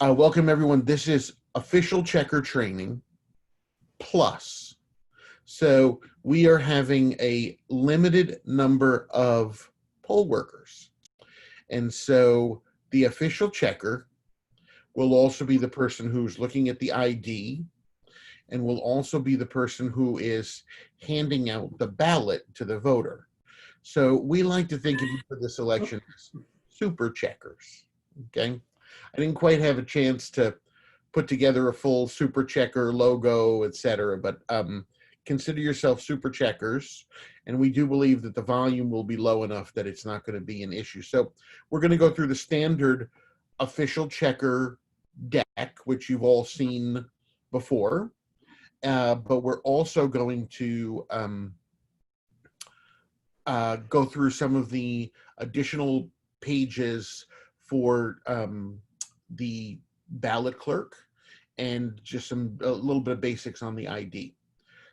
Welcome everyone. This is official checker training plus. So we are having a limited number of poll workers. And so the official checker will also be the person who's looking at the ID and will also be the person who is handing out the ballot to the voter. So we like to think of you for this election as super checkers, okay? I didn't quite have a chance to put together a full super checker logo, etc. But consider yourself super checkers, and we do believe that the volume will be low enough that it's not going to be an issue. So we're going to go through the standard official checker deck, which you've all seen before, but we're also going to go through some of the additional pages for the ballot clerk and just a little bit of basics on the ID.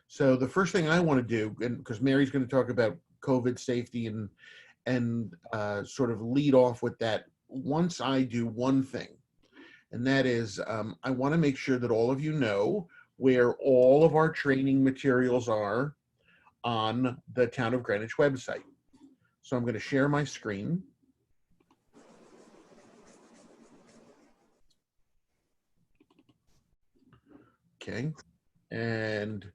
So the first thing I want to do, and because Mary's going to talk about COVID safety and sort of lead off with that, once I do one thing, and that is I want to make sure that all of you know where all of our training materials are on the Town of Greenwich website. So I'm going to share my screen. Okay, and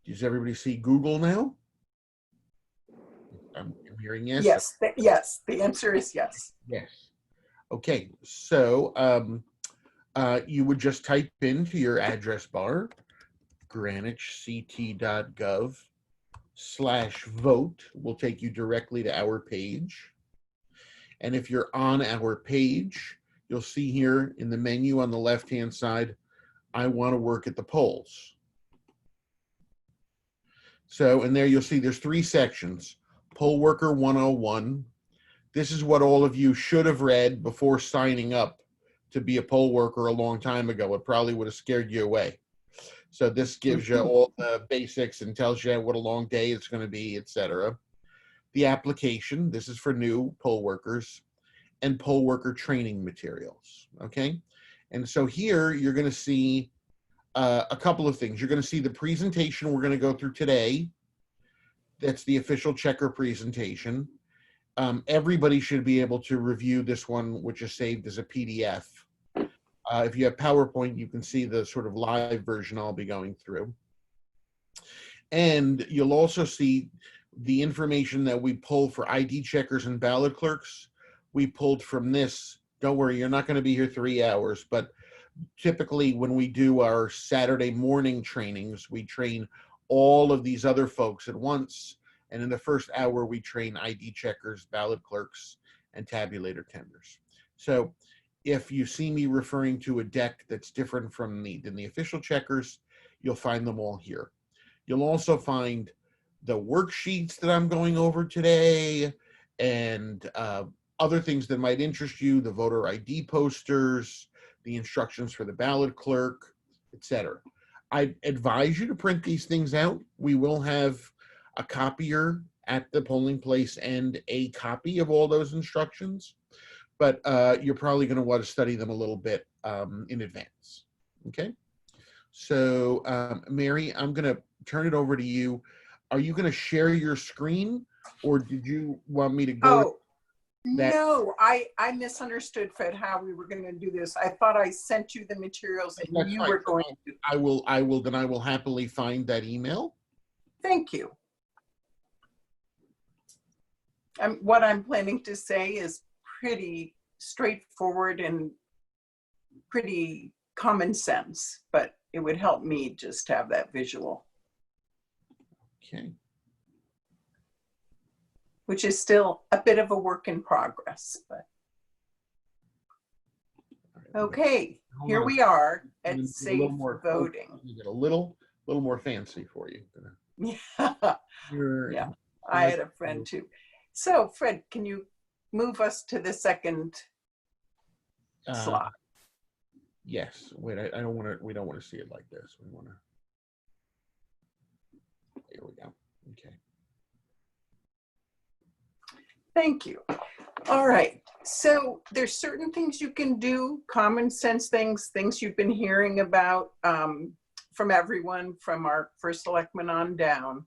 does everybody see Google now? I'm hearing yes. Yes, yes. The answer is yes. Yes. Okay, so you would just type into your address bar greenwichct.gov/vote will take you directly to our page. And if you're on our page, you'll see here in the menu on the left-hand side, I want to work at the polls. So, and there you'll see there's 3 sections. Poll Worker 101. This is what all of you should have read before signing up to be a poll worker a long time ago. It probably would have scared you away. So this gives you all the basics and tells you what a long day it's going to be, etc. The application, this is for new poll workers, and poll worker training materials, okay? And so here you're going to see a couple of things. You're going to see the presentation we're going to go through today. That's the official checker presentation. Everybody should be able to review this one, which is saved as a PDF. If you have PowerPoint, you can see the sort of live version I'll be going through. And you'll also see the information that we pull for ID checkers and ballot clerks. We pulled from this. Don't worry, you're not going to be here 3 hours, but typically when we do our Saturday morning trainings, we train all of these other folks at once. And in the first hour, we train ID checkers, ballot clerks, and tabulator tenders. So if you see me referring to a deck that's different from than the official checkers, you'll find them all here. You'll also find the worksheets that I'm going over today and other things that might interest you, the voter ID posters, the instructions for the ballot clerk, etc. I advise you to print these things out. We will have a copier at the polling place and a copy of all those instructions, but you're probably going to want to study them a little bit in advance. Okay, so Mary, I'm going to turn it over to you. Are you going to share your screen, or did you want me to go? Oh, no, I misunderstood, Fred, how we were going to do this. I thought I sent you the materials and That's you fine. were going to. I will happily find that email. Thank you. What I'm planning to say is pretty straightforward and pretty common sense, but it would help me just have that visual. Okay. Which is still a bit of a work in progress, but okay, here we are at Safe Voting. Get a little more fancy for you. Yeah, yeah. I had a friend too. So, Fred, can you move us to the second slide? Yes. Wait, I don't want to. We don't want to see it like this. We want to. Here we go. Okay. Thank you. All right. So there's certain things you can do, common sense things you've been hearing about from everyone, from our first selectman on down,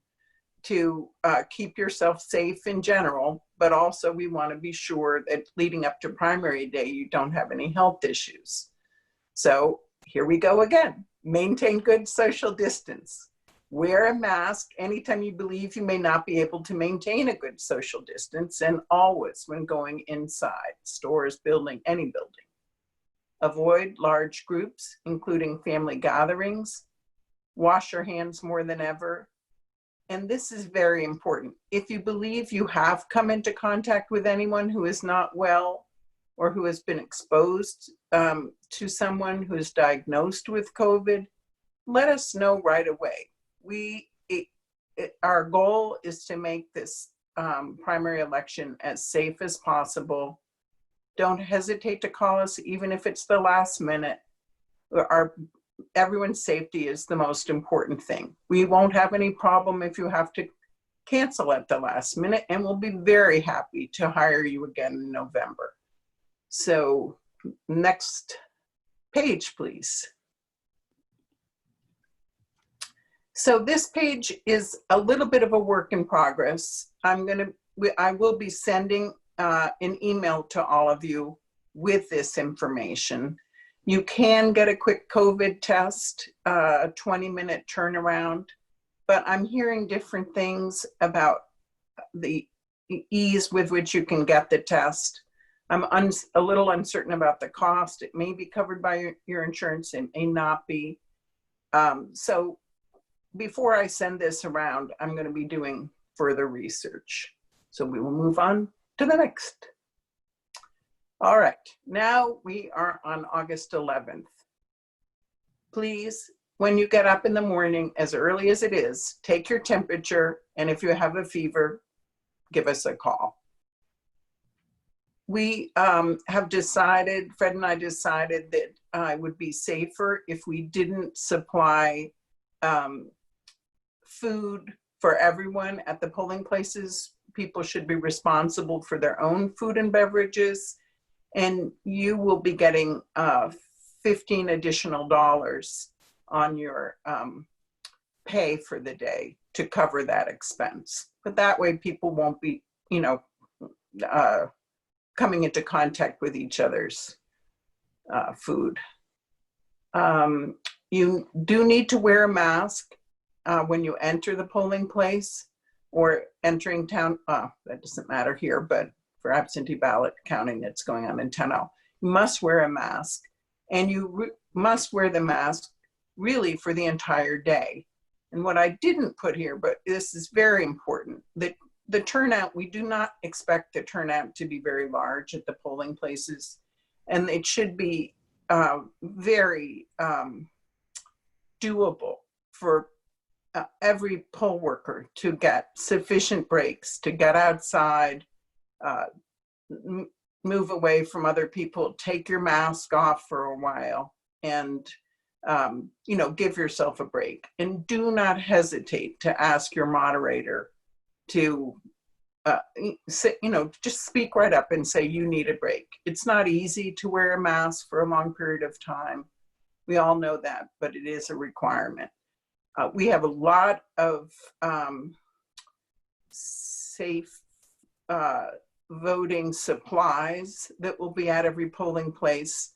to keep yourself safe in general, but also we want to be sure that leading up to primary day, you don't have any health issues. So here we go again. Maintain good social distance. Wear a mask anytime you believe you may not be able to maintain a good social distance, and always when going inside, stores, building, any building. Avoid large groups, including family gatherings. Wash your hands more than ever. And this is very important. If you believe you have come into contact with anyone who is not well or who has been exposed to someone who is diagnosed with COVID, let us know right away. Our goal is to make this primary election as safe as possible. Don't hesitate to call us, even if it's the last minute. Everyone's safety is the most important thing. We won't have any problem if you have to cancel at the last minute, and we'll be very happy to hire you again in November. So next page, please. So this page is a little bit of a work in progress. I will be sending an email to all of you with this information. You can get a quick COVID test, a 20-minute turnaround, but I'm hearing different things about the ease with which you can get the test. I'm a little uncertain about the cost. It may be covered by your insurance, it may not be. So before I send this around, I'm going to be doing further research. So we will move on to the next. All right, now we are on August 11th. Please, when you get up in the morning, as early as it is, take your temperature, and if you have a fever, give us a call. We have decided, Fred and I decided that it would be safer if we didn't supply food for everyone at the polling places. People should be responsible for their own food and beverages. And you will be getting $15 additional on your pay for the day to cover that expense. But that way people won't be, coming into contact with each other's food. You do need to wear a mask when you enter the polling place or entering town. That doesn't matter here, but for absentee ballot counting that's going on in 10-0. You must wear a mask, and you must wear the mask really for the entire day. And what I didn't put here, but this is very important, that the turnout, we do not expect the turnout to be very large at the polling places, and it should be very doable for every poll worker to get sufficient breaks, to get outside, move away from other people, take your mask off for a while, and give yourself a break. And do not hesitate to ask your moderator to just speak right up and say you need a break. It's not easy to wear a mask for a long period of time. We all know that, but it is a requirement. We have a lot of safe voting supplies that will be at every polling place.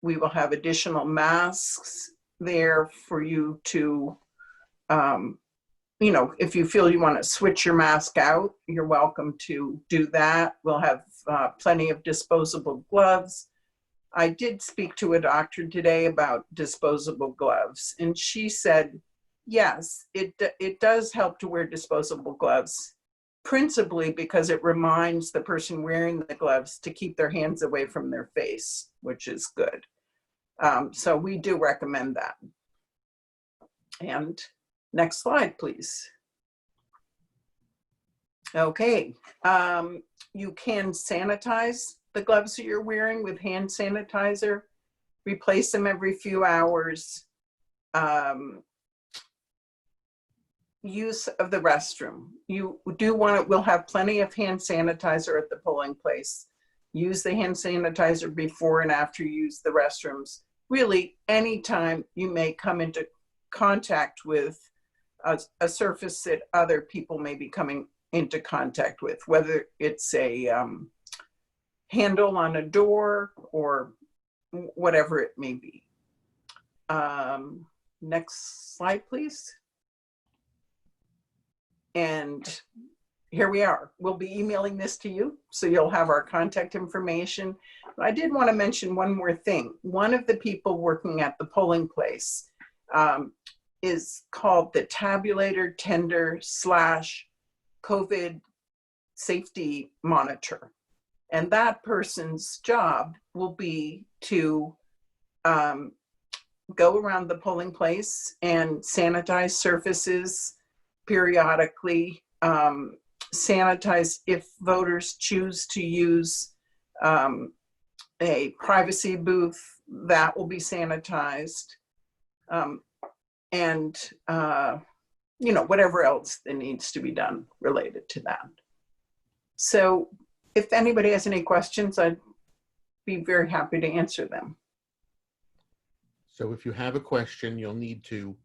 We will have additional masks there for you to, if you feel you want to switch your mask out, you're welcome to do that. We'll have plenty of disposable gloves. I did speak to a doctor today about disposable gloves, and she said, yes, it does help to wear disposable gloves, principally because it reminds the person wearing the gloves to keep their hands away from their face, which is good. So we do recommend that. And next slide, please. Okay, you can sanitize the gloves that you're wearing with hand sanitizer. Replace them every few hours. use of the restroom. You do want it, we'll have plenty of hand sanitizer at the polling place. Use the hand sanitizer before and after you use the restrooms. Really, anytime you may come into contact with a surface that other people may be coming into contact with, whether it's a handle on a door or whatever it may be. Next slide, please. And here we are. We'll be emailing this to you, so you'll have our contact information. But I did want to mention one more thing. One of the people working at the polling place is called the tabulator tender / COVID safety monitor. And that person's job will be to go around the polling place and sanitize surfaces periodically, sanitize if voters choose to use a privacy booth, that will be sanitized, and you know, whatever else that needs to be done related to that. So if anybody has any questions, I'd be very happy to answer them. So if you have a question, you'll need to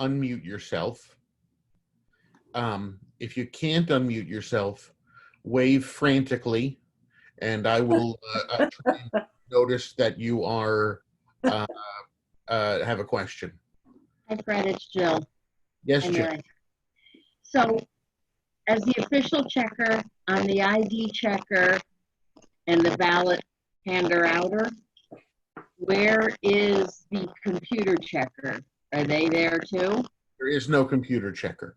unmute yourself. If you can't unmute yourself, wave frantically, and I will try and notice that you are have a question. Hi, Fred, it's Jill. Yes, Jill. Anyway, so as the official checker on the ID checker and the ballot hander-outer, where is the computer checker? Are they there too? There is no computer checker.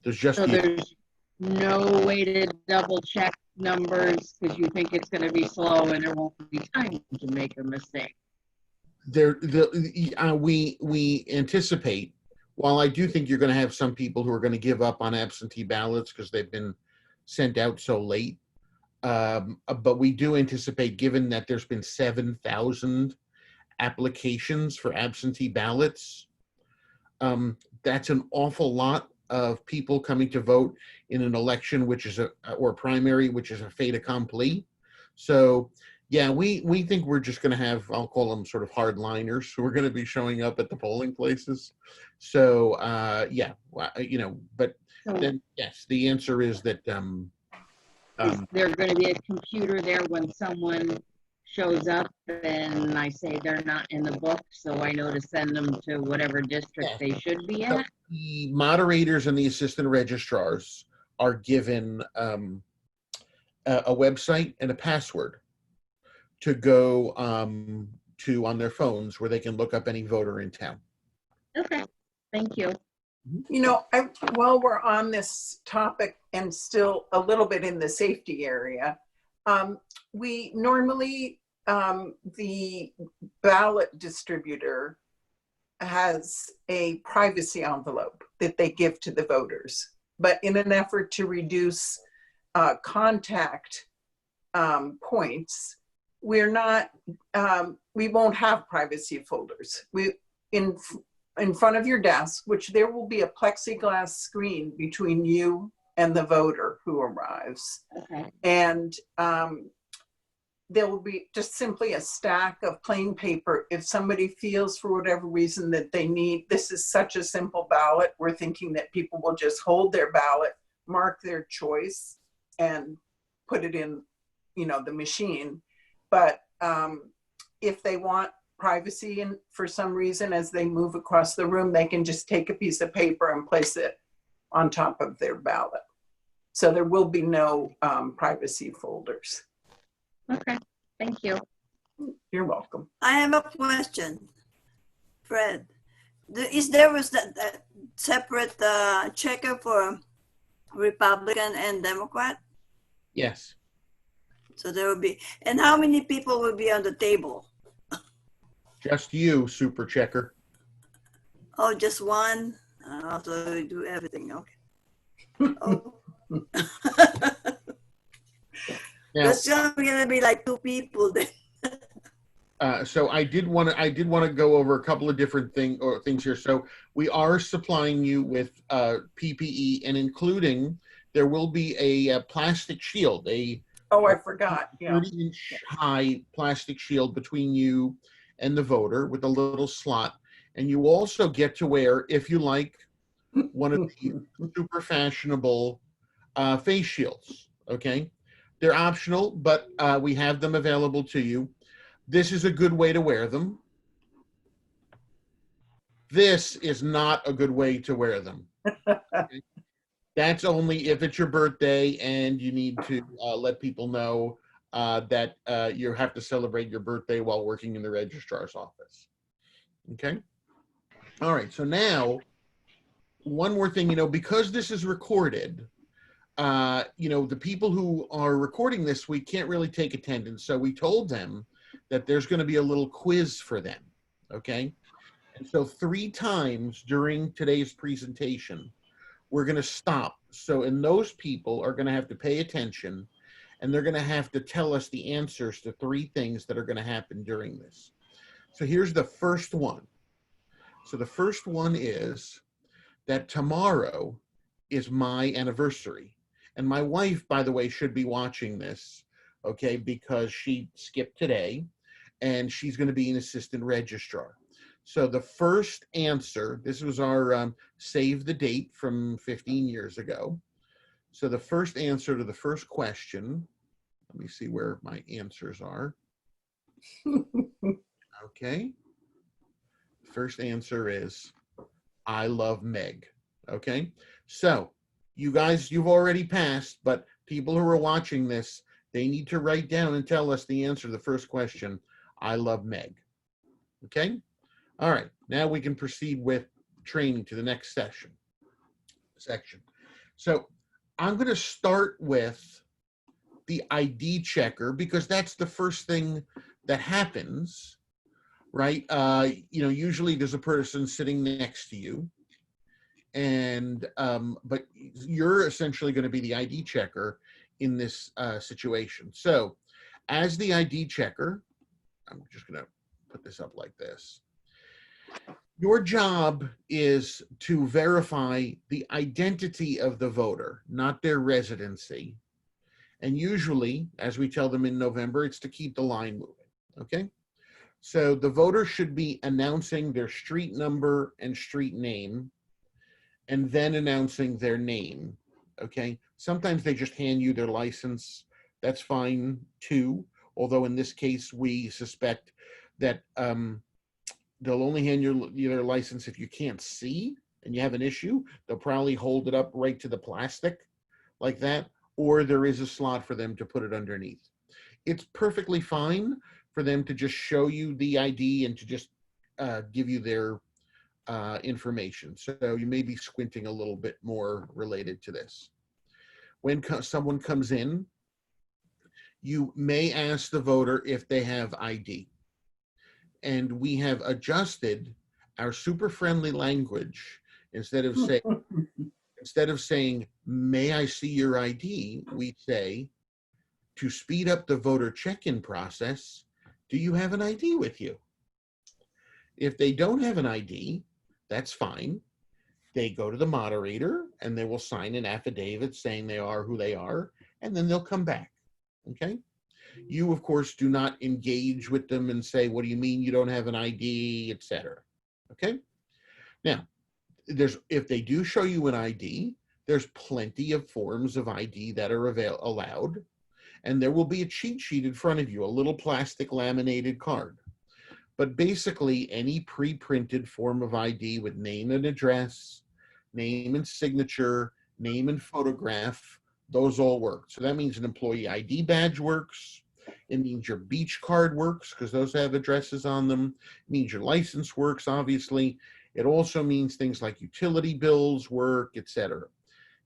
There's just So there's no way to double check numbers because you think it's going to be slow and there won't be time to make a mistake. We anticipate, while I do think you're going to have some people who are going to give up on absentee ballots because they've been sent out so late, but we do anticipate, given that there's been 7,000 applications for absentee ballots, that's an awful lot of people coming to vote in an election, which is or primary, which is a fait accompli. So yeah, we think we're just going to have, I'll call them sort of hardliners who are going to be showing up at the polling places. So yeah, you know, but then yes, the answer is that is there going to be a computer there when someone shows up and I say they're not in the book, so I know to send them to whatever district they should be at? The moderators and the assistant registrars are given a website and a password to go to on their phones where they can look up any voter in town. Okay, thank you. You know, while we're on this topic and still a little bit in the safety area, we normally, the ballot distributor has a privacy envelope that they give to the voters. But in an effort to reduce contact points, we're not, we won't have privacy folders. In front of your desk, which there will be a plexiglass screen between you and the voter who arrives. Okay. And there will be just simply a stack of plain paper. If somebody feels for whatever reason that they need, this is such a simple ballot, we're thinking that people will just hold their ballot, mark their choice, and put it in, you know, the machine. But if they want privacy and for some reason as they move across the room, they can just take a piece of paper and place it on top of their ballot. So there will be no privacy folders. Okay, thank you. You're welcome. I have a question, Fred. Is there was that separate checker for Republican and Democrat? Yes. So there will be, and how many people will be on the table? Just you, super checker. Oh, just one? So we do everything, okay. Oh. Now, That's going to be like two people then. So I did want to go over a couple of different things here. So we are supplying you with PPE, and including there will be a plastic shield, Oh, I forgot. Yeah. 30-inch high plastic shield between you and the voter with a little slot. And you also get to wear, if you like, one of the super fashionable face shields. Okay, they're optional, but we have them available to you. This is a good way to wear them. This is not a good way to wear them. Okay? That's only if it's your birthday and you need to let people know that you have to celebrate your birthday while working in the registrar's office. Okay. All right. So now, one more thing, because this is recorded, the people who are recording this week can't really take attendance. So we told them that there's going to be a little quiz for them. Okay. And so 3 times during today's presentation, we're going to stop. And those people are going to have to pay attention, and they're going to have to tell us the answers to 3 things that are going to happen during this. So here's the first one. So the first one is that tomorrow is my anniversary. And my wife, by the way, should be watching this, okay, because she skipped today, and she's going to be an assistant registrar. So the first answer, this was our save the date from 15 years ago. So the first answer to the first question, let me see where my answers are. Okay. First answer is, I love Meg. Okay. So you guys, you've already passed, but people who are watching this, they need to write down and tell us the answer to the first question, I love Meg. Okay. All right, now we can proceed with training to the next section. So I'm going to start with the ID checker because that's the first thing that happens, right? Usually there's a person sitting next to you, and but you're essentially going to be the ID checker in this situation. So as the ID checker, I'm just going to put this up like this. Your job is to verify the identity of the voter, not their residency. And usually, as we tell them in November, it's to keep the line moving, okay? So the voter should be announcing their street number and street name, and then announcing their name, okay? Sometimes they just hand you their license. That's fine too, although in this case, we suspect that they'll only hand you their license if you can't see and you have an issue. They'll probably hold it up right to the plastic like that, or there is a slot for them to put it underneath. It's perfectly fine for them to just show you the ID and to just give you their information. So you may be squinting a little bit more related to this. When someone comes in, you may ask the voter if they have ID. And we have adjusted our super friendly language. Instead of saying, may I see your ID? We say, to speed up the voter check-in process, do you have an ID with you? If they don't have an ID, that's fine. They go to the moderator and they will sign an affidavit saying they are who they are, and then they'll come back, okay? You, of course, do not engage with them and say, what do you mean you don't have an ID, etc. Okay? Now, if they do show you an ID, there's plenty of forms of ID that are allowed, and there will be a cheat sheet in front of you, a little plastic laminated card. But basically, any pre-printed form of ID with name and address, name and signature, name and photograph, those all work. So that means an employee ID badge works. It means your beach card works because those have addresses on them. It means your license works, obviously. It also means things like utility bills work, etc.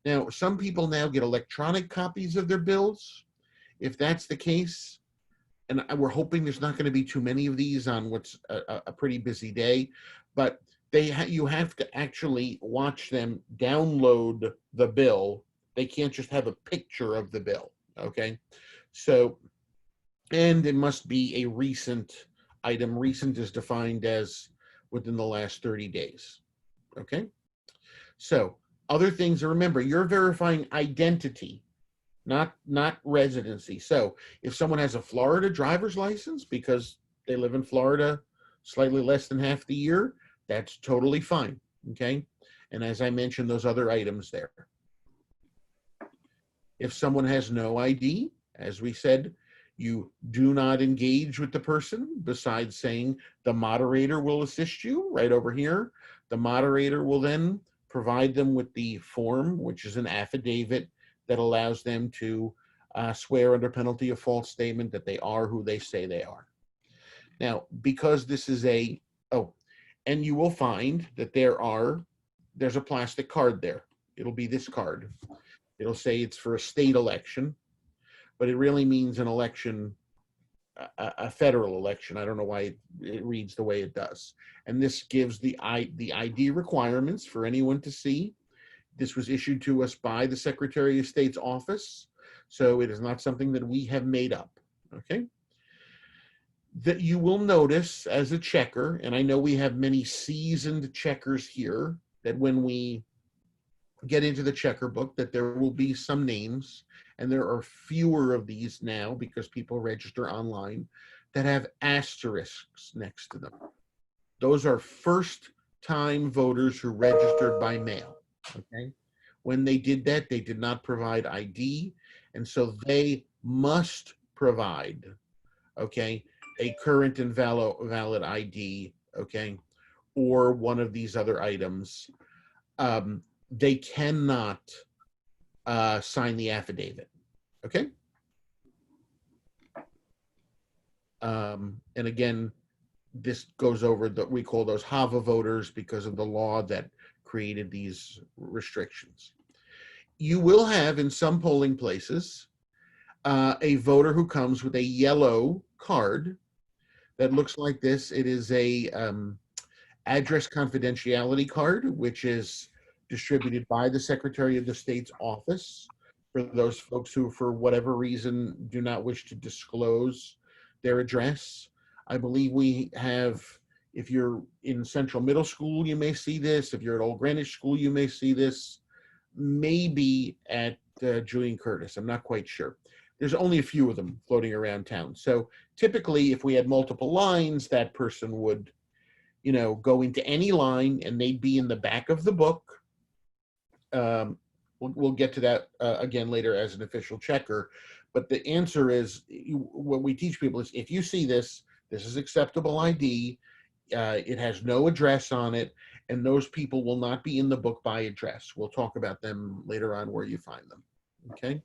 Now, some people now get electronic copies of their bills. If that's the case, and we're hoping there's not going to be too many of these on what's a pretty busy day, but you have to actually watch them download the bill. They can't just have a picture of the bill, okay? So, and it must be a recent item recent is defined as within the last 30 days. Okay? So other things to remember, you're verifying identity, not residency. So if someone has a Florida driver's license because they live in Florida slightly less than half the year, that's totally fine. Okay? And as I mentioned, those other items there. If someone has no ID, as we said, you do not engage with the person besides saying the moderator will assist you right over here. The moderator will then provide them with the form, which is an affidavit that allows them to swear under penalty of false statement that they are who they say they are. Now, because this is a, and you will find that there's a plastic card there. It'll be this card. It'll say it's for a state election, but it really means an election, a federal election. I don't know why it reads the way it does. And this gives the ID requirements for anyone to see. This was issued to us by the Secretary of State's office, so it is not something that we have made up, okay? That you will notice as a checker, and I know we have many seasoned checkers here, that when we get into the checker book, that there will be some names, and there are fewer of these now because people register online, that have asterisks next to them. Those are first-time voters who registered by mail, okay? When they did that, they did not provide ID, and so they must provide, okay, a current and valid ID, okay, or one of these other items. They cannot sign the affidavit, okay? And again, this goes over we call those HAVA voters because of the law that created these restrictions. You will have in some polling places a voter who comes with a yellow card that looks like this. It is a address confidentiality card, which is distributed by the Secretary of the State's office for those folks who, for whatever reason, do not wish to disclose their address. I believe we have, if you're in Central Middle School, you may see this. If you're at Old Greenwich School, you may see this. Maybe at Julian Curtis, I'm not quite sure. There's only a few of them floating around town. So typically, if we had multiple lines, that person would, you know, go into any line and they'd be in the back of the book. We'll get to that again later as an official checker. But the answer is, what we teach people is, if you see this, this is acceptable ID. It has no address on it, and those people will not be in the book by address. We'll talk about them later on where you find them, okay?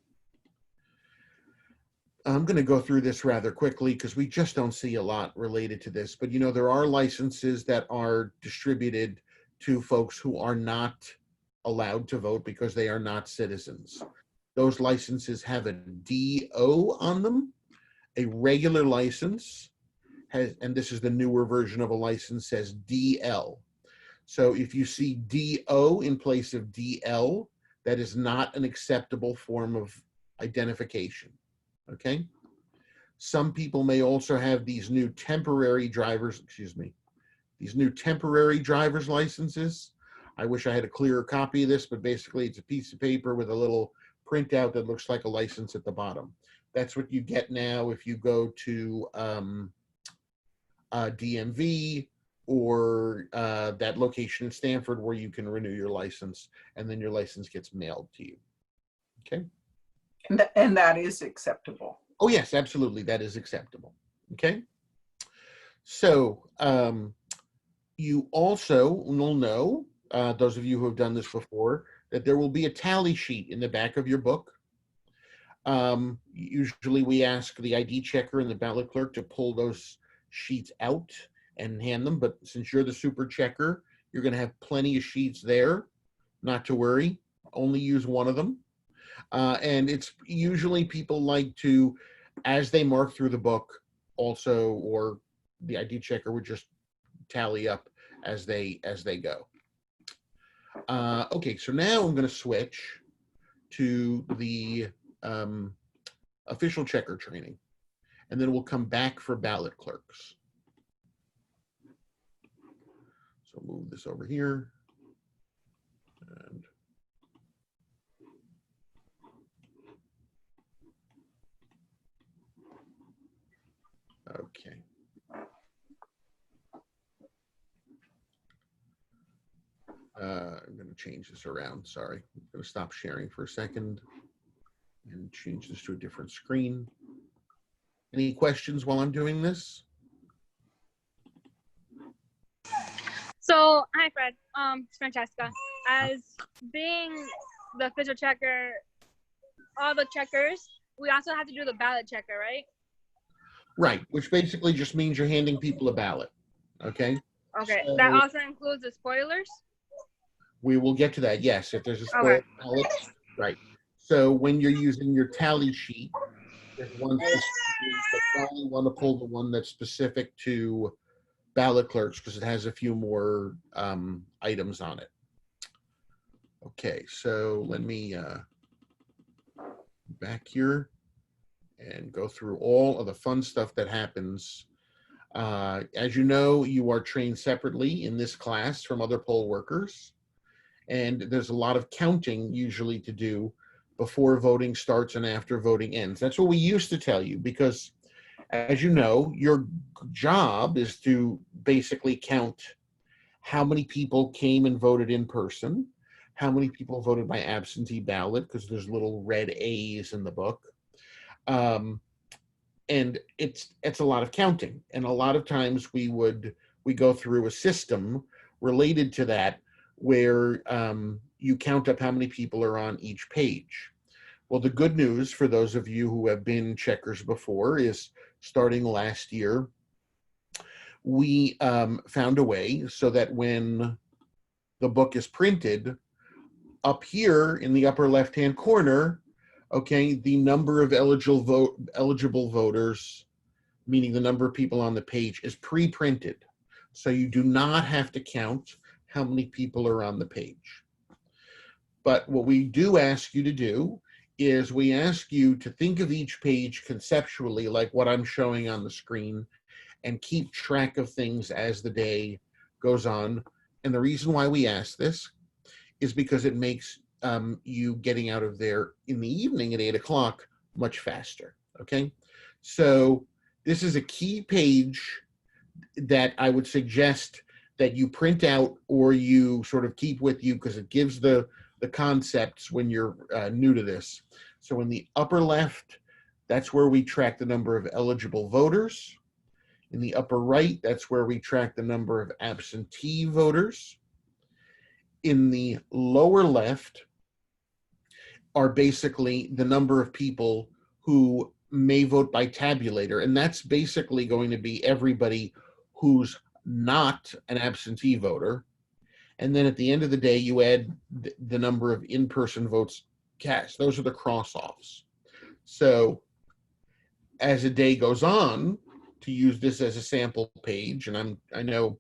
I'm going to go through this rather quickly because we just don't see a lot related to this. But, you know, there are licenses that are distributed to folks who are not allowed to vote because they are not citizens. Those licenses have a DO on them. A regular license has, and this is the newer version of a license, says DL. So if you see DO in place of DL, that is not an acceptable form of identification. Okay. Some people may also have these new temporary driver's licenses. I wish I had a clearer copy of this, but basically it's a piece of paper with a little printout that looks like a license at the bottom. That's what you get now if you go to DMV or that location in Stanford where you can renew your license, and then your license gets mailed to you. Okay. And that is acceptable. Oh, yes, absolutely. That is acceptable. Okay. So you also will know, those of you who have done this before, that there will be a tally sheet in the back of your book. Usually we ask the ID checker and the ballot clerk to pull those sheets out and hand them. But since you're the super checker, you're going to have plenty of sheets there. Not to worry. Only use one of them. And it's usually people like to, as they mark through the book also, or the ID checker would just tally up as they go. Okay, so now I'm going to switch to the official checker training, and then we'll come back for ballot clerks. So move this over here. And okay. I'm going to change this around. Sorry. I'm going to stop sharing for a second and change this to a different screen. Any questions while I'm doing this? So, hi, Fred. It's Francesca. As being the official checker, all the checkers, we also have to do the ballot checker, right? Right, which basically just means you're handing people a ballot. Okay. Okay. So That also includes the spoilers? we will get to that. Yes, if there's a Okay. spoiled ballot. Right. So when you're using your tally sheet, there's one specific, but you only want to pull the one that's specific to ballot clerks because it has a few more items on it. Okay, so let me back here and go through all of the fun stuff that happens. As you know, you are trained separately in this class from other poll workers, and there's a lot of counting usually to do before voting starts and after voting ends. That's what we used to tell you because, as you know, your job is to basically count how many people came and voted in person, how many people voted by absentee ballot, because there's little red A's in the book. And it's a lot of counting. And a lot of times we go through a system related to that where you count up how many people are on each page. Well, the good news for those of you who have been checkers before is starting last year, we found a way so that when the book is printed, up here in the upper left-hand corner, okay, the number of eligible voters, meaning the number of people on the page, is pre-printed. So you do not have to count how many people are on the page. But what we do ask you to do is we ask you to think of each page conceptually like what I'm showing on the screen and keep track of things as the day goes on. And the reason why we ask this is because it makes you getting out of there in the evening at 8 o'clock much faster, okay? So this is a key page that I would suggest that you print out or you sort of keep with you because it gives the concepts when you're new to this. So in the upper left, that's where we track the number of eligible voters. In the upper right, that's where we track the number of absentee voters. In the lower left are basically the number of people who may vote by tabulator, and that's basically going to be everybody who's not an absentee voter. And then at the end of the day, you add the number of in-person votes cast. Those are the cross-offs. So as the day goes on, to use this as a sample page, and I know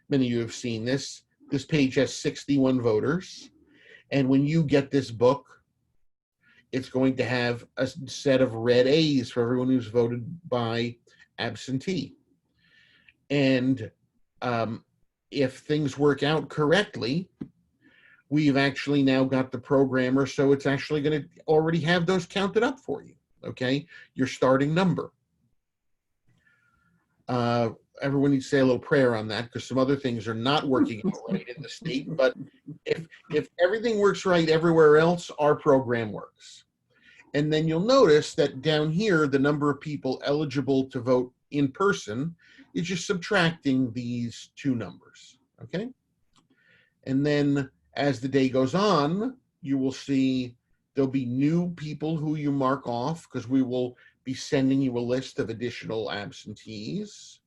many of you have seen this, this page has 61 voters. And when you get this book, it's going to have a set of red A's for everyone who's voted by absentee. And if things work out correctly, we've actually now got the programmer, so it's actually going to already have those counted up for you, okay? Your starting number. Everyone needs to say a little prayer on that because some other things are not working out right in the state, but if everything works right everywhere else, our program works. And then you'll notice that down here, the number of people eligible to vote in person is just subtracting these two numbers, okay? And then as the day goes on, you will see there'll be new people who you mark off because we will be sending you a list of additional absentees.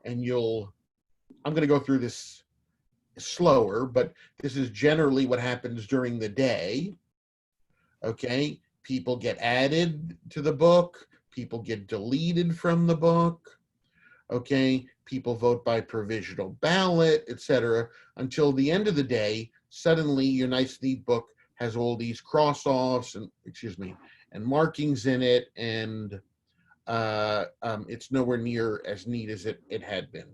And I'm going to go through this slower, but this is generally what happens during the day, okay? People get added to the book, people get deleted from the book, okay? People vote by provisional ballot, etc. Until the end of the day, suddenly your nice neat book has all these cross-offs and, and markings in it, and it's nowhere near as neat as it had been.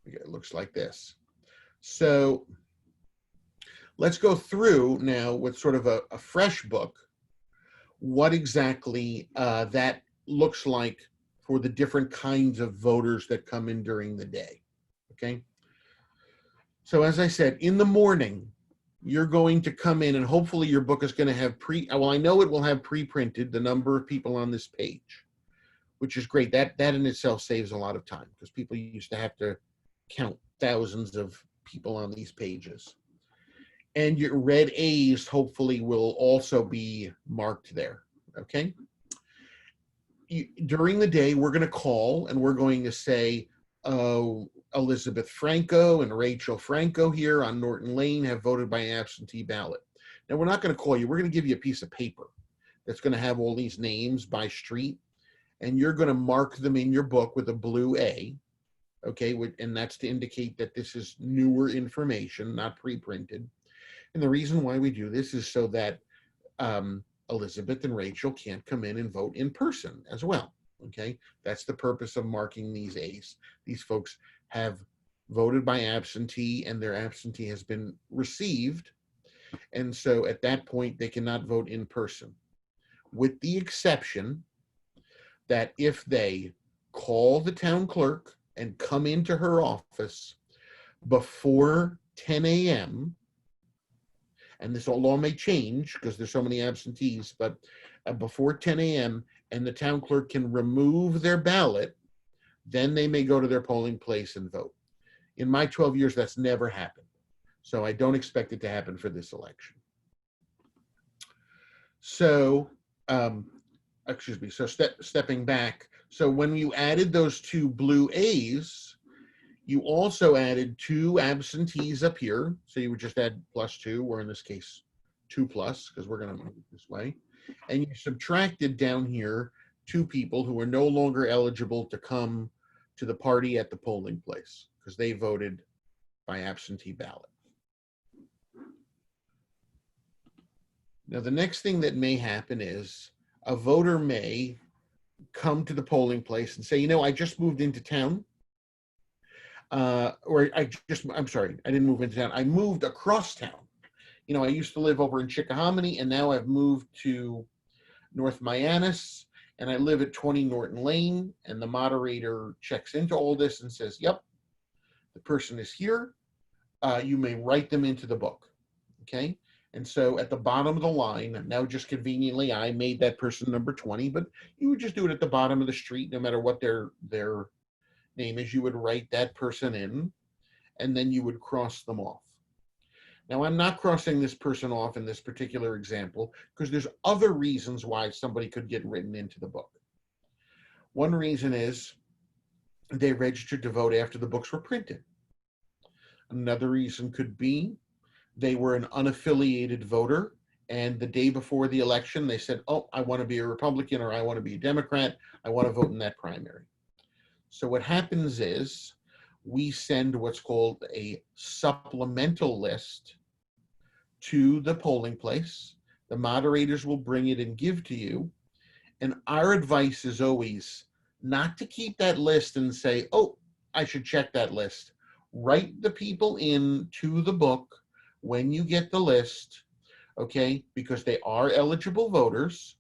It looks like this. So let's go through now with sort of a fresh book, what exactly that looks like for the different kinds of voters that come in during the day, okay? So as I said, in the morning, you're going to come in and hopefully your book is going to have well, I know it will have pre-printed the number of people on this page, which is great. That in itself saves a lot of time because people used to have to count thousands of people on these pages. And your red A's hopefully will also be marked there, okay? During the day, we're going to call and we're going to say, Elizabeth Franco and Rachel Franco here on Norton Lane have voted by absentee ballot. Now, we're not going to call you. We're going to give you a piece of paper that's going to have all these names by street, and you're going to mark them in your book with a blue A, okay? And that's to indicate that this is newer information, not pre-printed. And the reason why we do this is so that Elizabeth and Rachel can't come in and vote in person as well, okay? That's the purpose of marking these A's. These folks have voted by absentee and their absentee has been received. And so at that point, they cannot vote in person, with the exception that if they call the town clerk and come into her office before 10 a.m., and this law may change because there's so many absentees, but before 10 a.m. and the town clerk can remove their ballot, then they may go to their polling place and vote. In my 12 years, that's never happened. So I don't expect it to happen for this election. So, excuse me, so stepping back. So when you added those two blue A's, you also added 2 absentees up here. So you would just add +2, or in this case, 2+, because we're going to move it this way. And you subtracted down here 2 people who are no longer eligible to come to the party at the polling place because they voted by absentee ballot. Now, the next thing that may happen is a voter may come to the polling place and say, you know, I just moved into town. I'm sorry, I didn't move into town. I moved across town. You know, I used to live over in Chickahominy, and now I've moved to North Mianus, and I live at 20 Norton Lane, and the moderator checks into all this and says, yep, the person is here. You may write them into the book, okay? And so at the bottom of the line, now just conveniently, I made that person number 20, but you would just do it at the bottom of the street, no matter what their name is. You would write that person in, and then you would cross them off. Now, I'm not crossing this person off in this particular example because there's other reasons why somebody could get written into the book. One reason is they registered to vote after the books were printed. Another reason could be they were an unaffiliated voter, and the day before the election, they said, oh, I want to be a Republican or I want to be a Democrat. I want to vote in that primary. So what happens is we send what's called a supplemental list to the polling place. The moderators will bring it and give to you. And our advice is always not to keep that list and say, oh, I should check that list. Write the people in to the book when you get the list, okay, because they are eligible voters,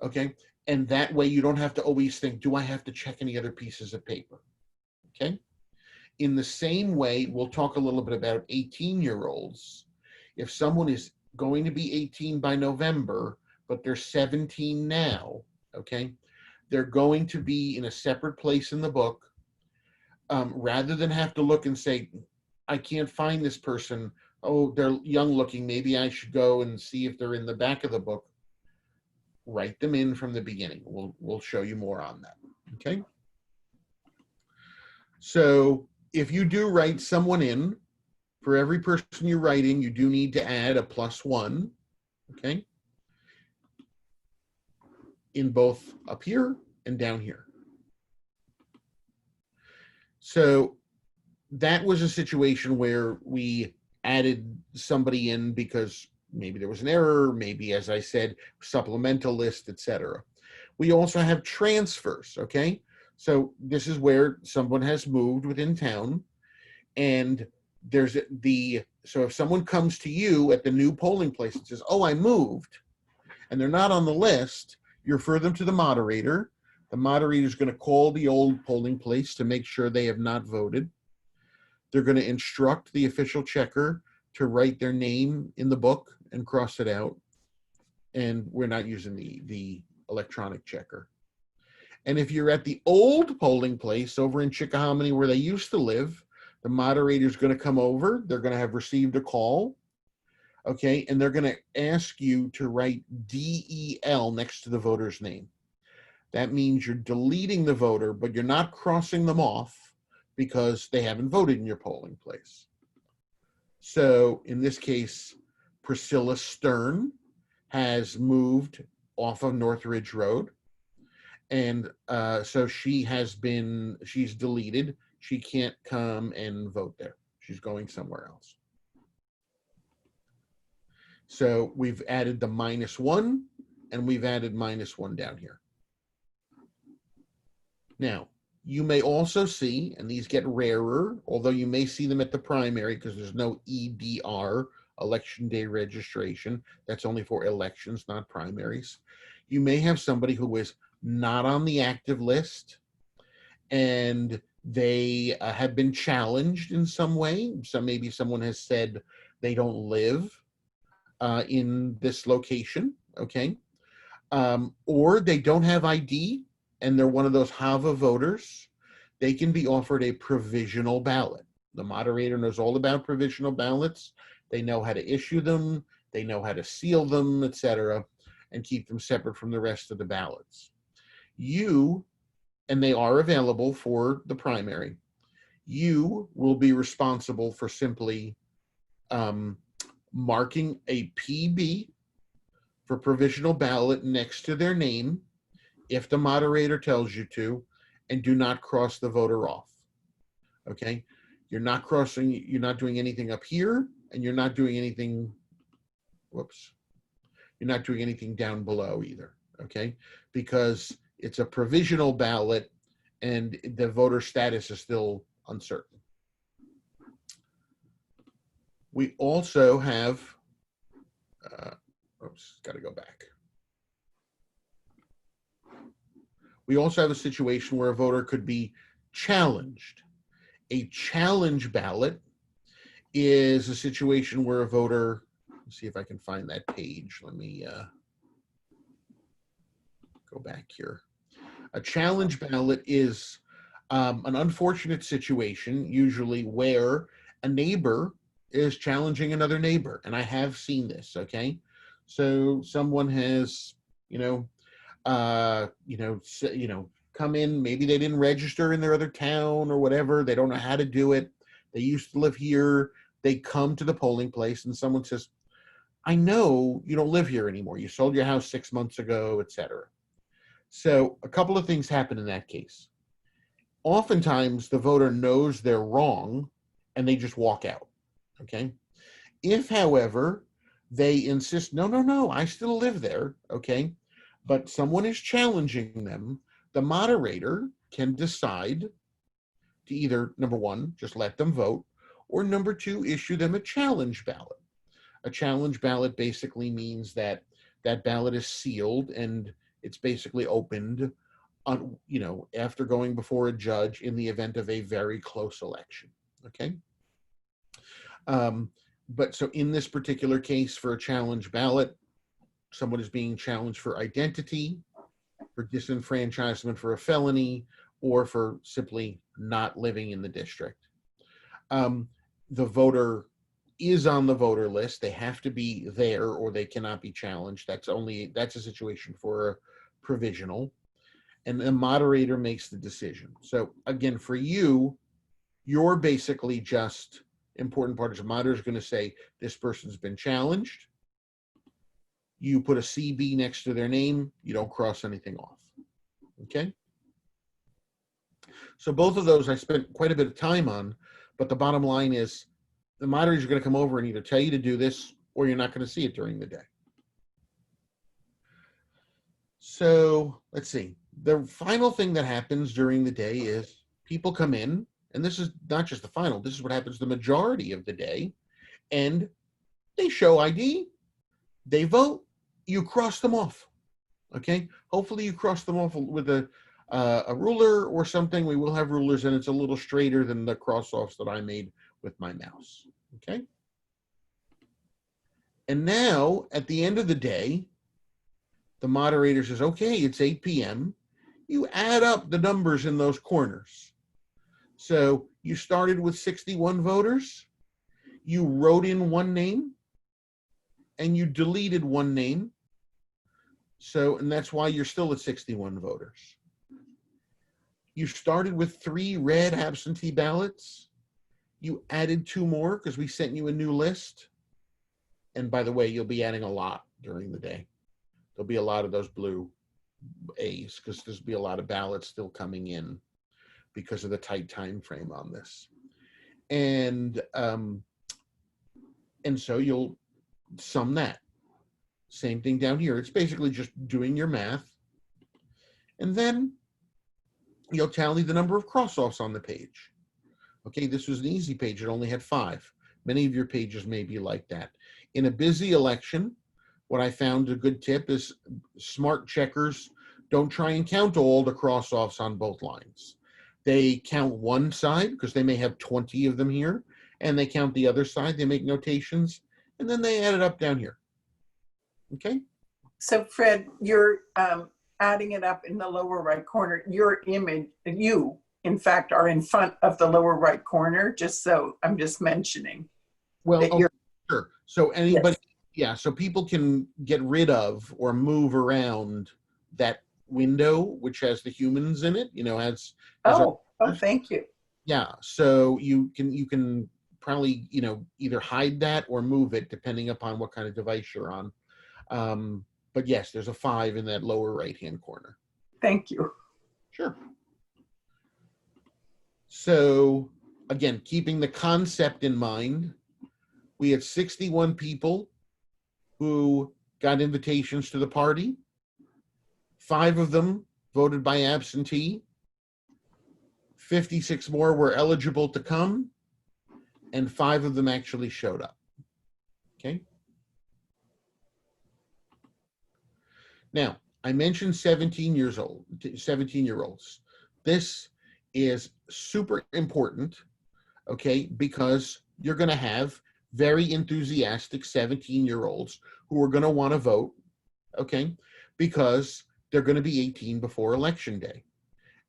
okay? And that way you don't have to always think, do I have to check any other pieces of paper, okay? In the same way, we'll talk a little bit about 18-year-olds. If someone is going to be 18 by November, but they're 17 now, okay, they're going to be in a separate place in the book. Rather than have to look and say, I can't find this person, oh, they're young looking, maybe I should go and see if they're in the back of the book. Write them in from the beginning. We'll show you more on that, okay? So if you do write someone in, for every person you're writing, you do need to add a +1, okay? In both up here and down here. So that was a situation where we added somebody in because maybe there was an error, maybe, as I said, supplemental list, etc. We also have transfers, okay? So this is where someone has moved within town, and so if someone comes to you at the new polling place and says, oh, I moved, and they're not on the list, you refer them to the moderator. The moderator is going to call the old polling place to make sure they have not voted. They're going to instruct the official checker to write their name in the book and cross it out. And we're not using the electronic checker. And if you're at the old polling place over in Chickahominy where they used to live, the moderator is going to come over. They're going to have received a call. Okay, and they're going to ask you to write DEL next to the voter's name. That means you're deleting the voter, but you're not crossing them off because they haven't voted in your polling place. So in this case, Priscilla Stern has moved off of North Ridge Road. And so she's deleted. She can't come and vote there. She's going somewhere else. So we've added the -1 and we've added -1 down here. Now, you may also see, and these get rarer, although you may see them at the primary because there's no EDR, election day registration. That's only for elections, not primaries. You may have somebody who is not on the active list and they have been challenged in some way. So maybe someone has said they don't live in this location, okay? Or they don't have ID and they're one of those HAVA voters. They can be offered a provisional ballot. The moderator knows all about provisional ballots. They know how to issue them. They know how to seal them, etc., and keep them separate from the rest of the ballots. And they are available for the primary. You will be responsible for simply marking a PB for provisional ballot next to their name if the moderator tells you to, and do not cross the voter off. Okay? You're not doing anything up here, and you're not doing anything, you're not doing anything down below either, okay? Because it's a provisional ballot and the voter status is still uncertain. We also have, got to go back. We also have a situation where a voter could be challenged. A challenge ballot is a situation where a voter, let's see if I can find that page. Let me go back here. A challenge ballot is an unfortunate situation, usually where a neighbor is challenging another neighbor. And I have seen this, okay? So someone has, come in, maybe they didn't register in their other town or whatever. They don't know how to do it. They used to live here. They come to the polling place and someone says, I know you don't live here anymore. You sold your house 6 months ago, etc. So a couple of things happen in that case. Oftentimes the voter knows they're wrong and they just walk out, okay? If, however, they insist, no, I still live there, okay? But someone is challenging them, the moderator can decide to either, number one, just let them vote, or number two, issue them a challenge ballot. A challenge ballot basically means that that ballot is sealed and it's basically opened on, after going before a judge in the event of a very close election, okay? But so in this particular case for a challenge ballot, someone is being challenged for identity, for disenfranchisement for a felony, or for simply not living in the district. The voter is on the voter list. They have to be there or they cannot be challenged. That's a situation for a provisional. And the moderator makes the decision. So again, for you, you're basically just, important part is the moderator is going to say, this person's been challenged. You put a CB next to their name. You don't cross anything off. Okay? So both of those I spent quite a bit of time on, but the bottom line is the moderator is going to come over and either tell you to do this or you're not going to see it during the day. So let's see. The final thing that happens during the day is people come in, and this is not just the final, this is what happens the majority of the day, and they show ID, they vote, you cross them off. Okay, hopefully you cross them off with a ruler or something. We will have rulers, and it's a little straighter than the cross-offs that I made with my mouse. Okay, and now at the end of the day, the moderator says, okay, it's 8 p.m. You add up the numbers in those corners. So you started with 61 voters, you wrote in one name, and you deleted one name. So, and that's why you're still at 61 voters. You started with 3 red absentee ballots. You added 2 more because we sent you a new list. And by the way, you'll be adding a lot during the day. There'll be a lot of those blue A's because there'll be a lot of ballots still coming in because of the tight time frame on this. And so you'll sum that. Same thing down here. It's basically just doing your math. And then you'll tally the number of cross-offs on the page. Okay, this was an easy page. It only had 5. Many of your pages may be like that. In a busy election, what I found a good tip is smart checkers don't try and count all the cross-offs on both lines. They count one side because they may have 20 of them here, and they count the other side. They make notations, and then they add it up down here. Okay. So Fred, you're adding it up in the lower right corner. Your image, you, in fact, are in front of the lower right corner, just so I'm just mentioning. Well, that sure. So anybody, Yes. yeah, so people can get rid of or move around that window, which has the humans in it, you know, has Oh, thank you. yeah. So you can probably, you know, either hide that or move it depending upon what kind of device you're on. But yes, there's a 5 in that lower right-hand corner. Thank you. Sure. So again, keeping the concept in mind, we had 61 people who got invitations to the party. 5 of them voted by absentee. 56 more were eligible to come, and 5 of them actually showed up. Okay. Now, I mentioned 17-year-olds. This is super important, okay, because you're going to have very enthusiastic 17-year-olds who are going to want to vote, okay, because they're going to be 18 before Election Day.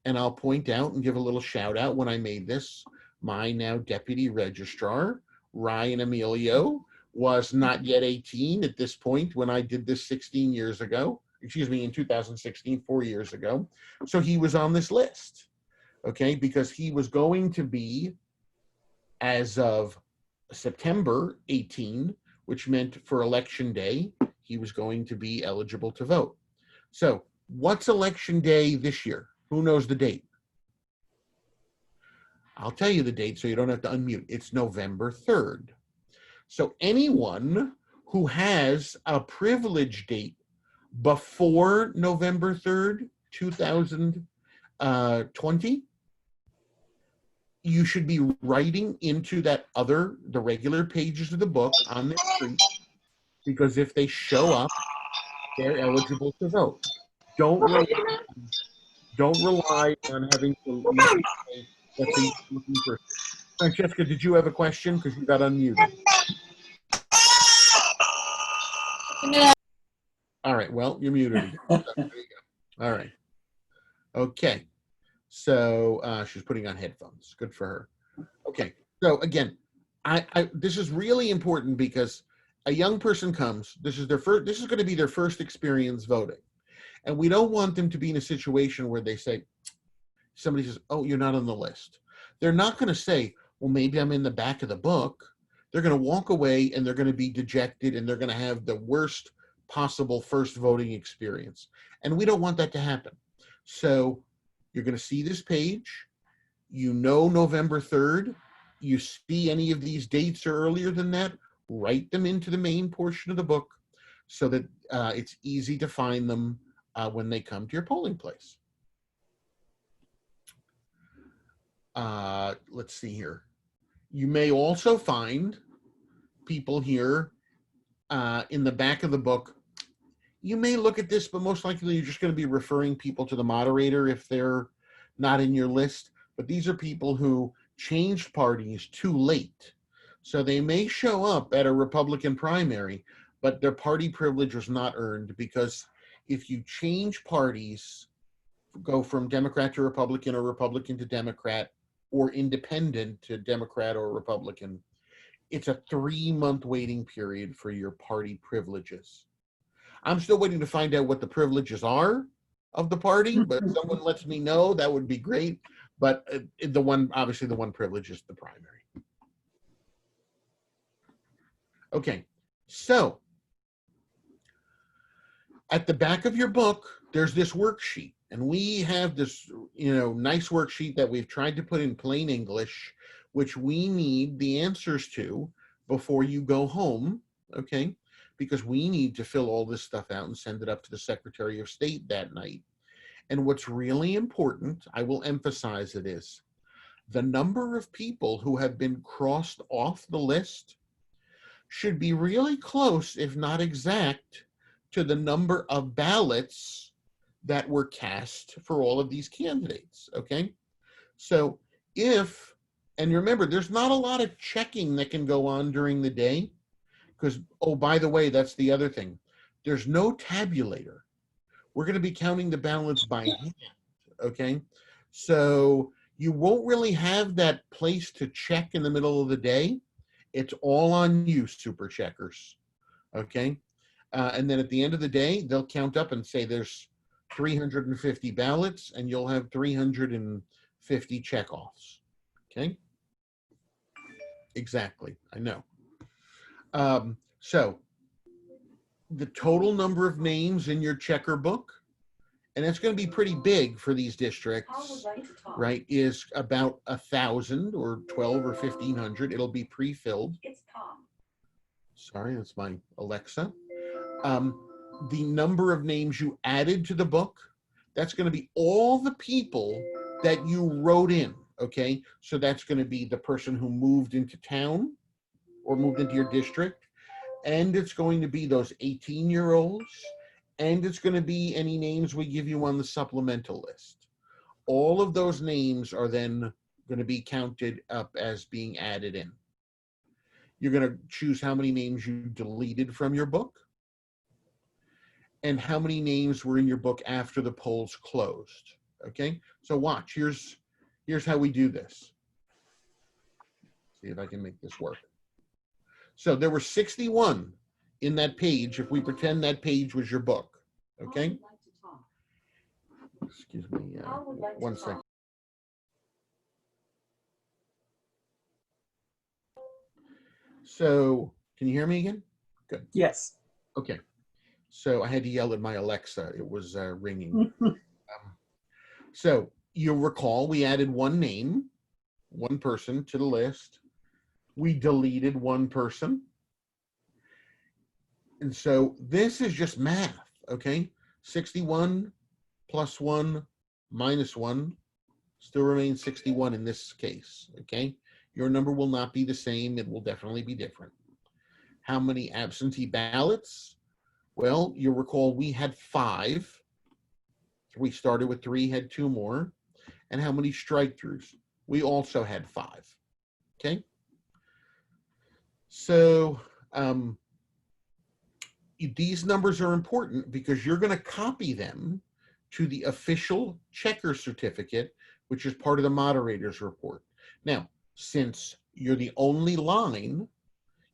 And I'll point out and give a little shout out when I made this, my now deputy registrar, Ryan Emilio, was not yet 18 at this point when I did this 16 years ago. Excuse me, in 2016, 4 years ago. So he was on this list, okay, because he was going to be, as of September 18, which meant for Election Day, he was going to be eligible to vote. So what's Election Day this year? Who knows the date? I'll tell you the date so you don't have to unmute. It's November 3rd. So anyone who has a privilege date before November 3rd, 2020, you should be writing into the regular pages of the book on their street, because if they show up, they're eligible to vote. Don't rely on having to say, let's say, looking for. Francesca, did you have a question? Because you got unmuted. All right, well, you're muted again. There you go. All right. Okay. So she's putting on headphones. Good for her. Okay. So again, this is really important because a young person comes, this is going to be their first experience voting. And we don't want them to be in a situation where somebody says, oh, you're not on the list. They're not going to say, well, maybe I'm in the back of the book. They're going to walk away and they're going to be dejected and they're going to have the worst possible first voting experience. And we don't want that to happen. So you're going to see this page. You know November 3rd. You see any of these dates or earlier than that, write them into the main portion of the book. so that it's easy to find them when they come to your polling place. let's see here. You may also find people here in the back of the book. You may look at this, but most likely you're just going to be referring people to the moderator if they're not in your list. But these are people who changed parties too late. So they may show up at a Republican primary, but their party privilege was not earned, because if you change parties, go from Democrat to Republican or Republican to Democrat or independent to Democrat or Republican, it's a 3-month waiting period for your party privileges. I'm still waiting to find out what the privileges are of the party, but if someone lets me know, that would be great. But obviously the one privilege is the primary. Okay, so at the back of your book, there's this worksheet, and we have this, nice worksheet that we've tried to put in plain English, which we need the answers to before you go home, okay? Because we need to fill all this stuff out and send it up to the Secretary of State that night. And what's really important, I will emphasize it, is the number of people who have been crossed off the list should be really close, if not exact, to the number of ballots that were cast for all of these candidates, okay? So and remember, there's not a lot of checking that can go on during the day, because, oh, by the way, that's the other thing. There's no tabulator. We're going to be counting the ballots by hand, okay? So you won't really have that place to check in the middle of the day. It's all on you, super checkers, okay? And then at the end of the day, they'll count up and say there's 350 ballots, and you'll have 350 checkoffs, okay? Exactly, I know. So the total number of names in your checker book, and it's going to be pretty big for these districts, right, is about 1,000 or 12 or 1,500. It'll be pre-filled. It's Tom. Sorry, that's my Alexa. The number of names you added to the book, that's going to be all the people that you wrote in, okay? So that's going to be the person who moved into town or moved into your district, and it's going to be those 18-year-olds, and it's going to be any names we give you on the supplemental list. All of those names are then going to be counted up as being added in. You're going to choose how many names you deleted from your book and how many names were in your book after the polls closed, okay? So watch, here's how we do this. See if I can make this work. So there were 61 in that page, if we pretend that page was your book, okay? Excuse me, one second. So, can you hear me again? Good. Yes. Okay. So I had to yell at my Alexa. It was ringing. So you'll recall we added one name, one person to the list. We deleted one person. And so this is just math, okay? 61 plus 1 minus 1 still remains 61 in this case, okay? Your number will not be the same. It will definitely be different. How many absentee ballots? Well, you'll recall we had 5. We started with 3, had 2 more. And how many strike-throughs? We also had 5, okay? So these numbers are important because you're going to copy them to the official checker certificate, which is part of the moderator's report. Now, since you're the only line,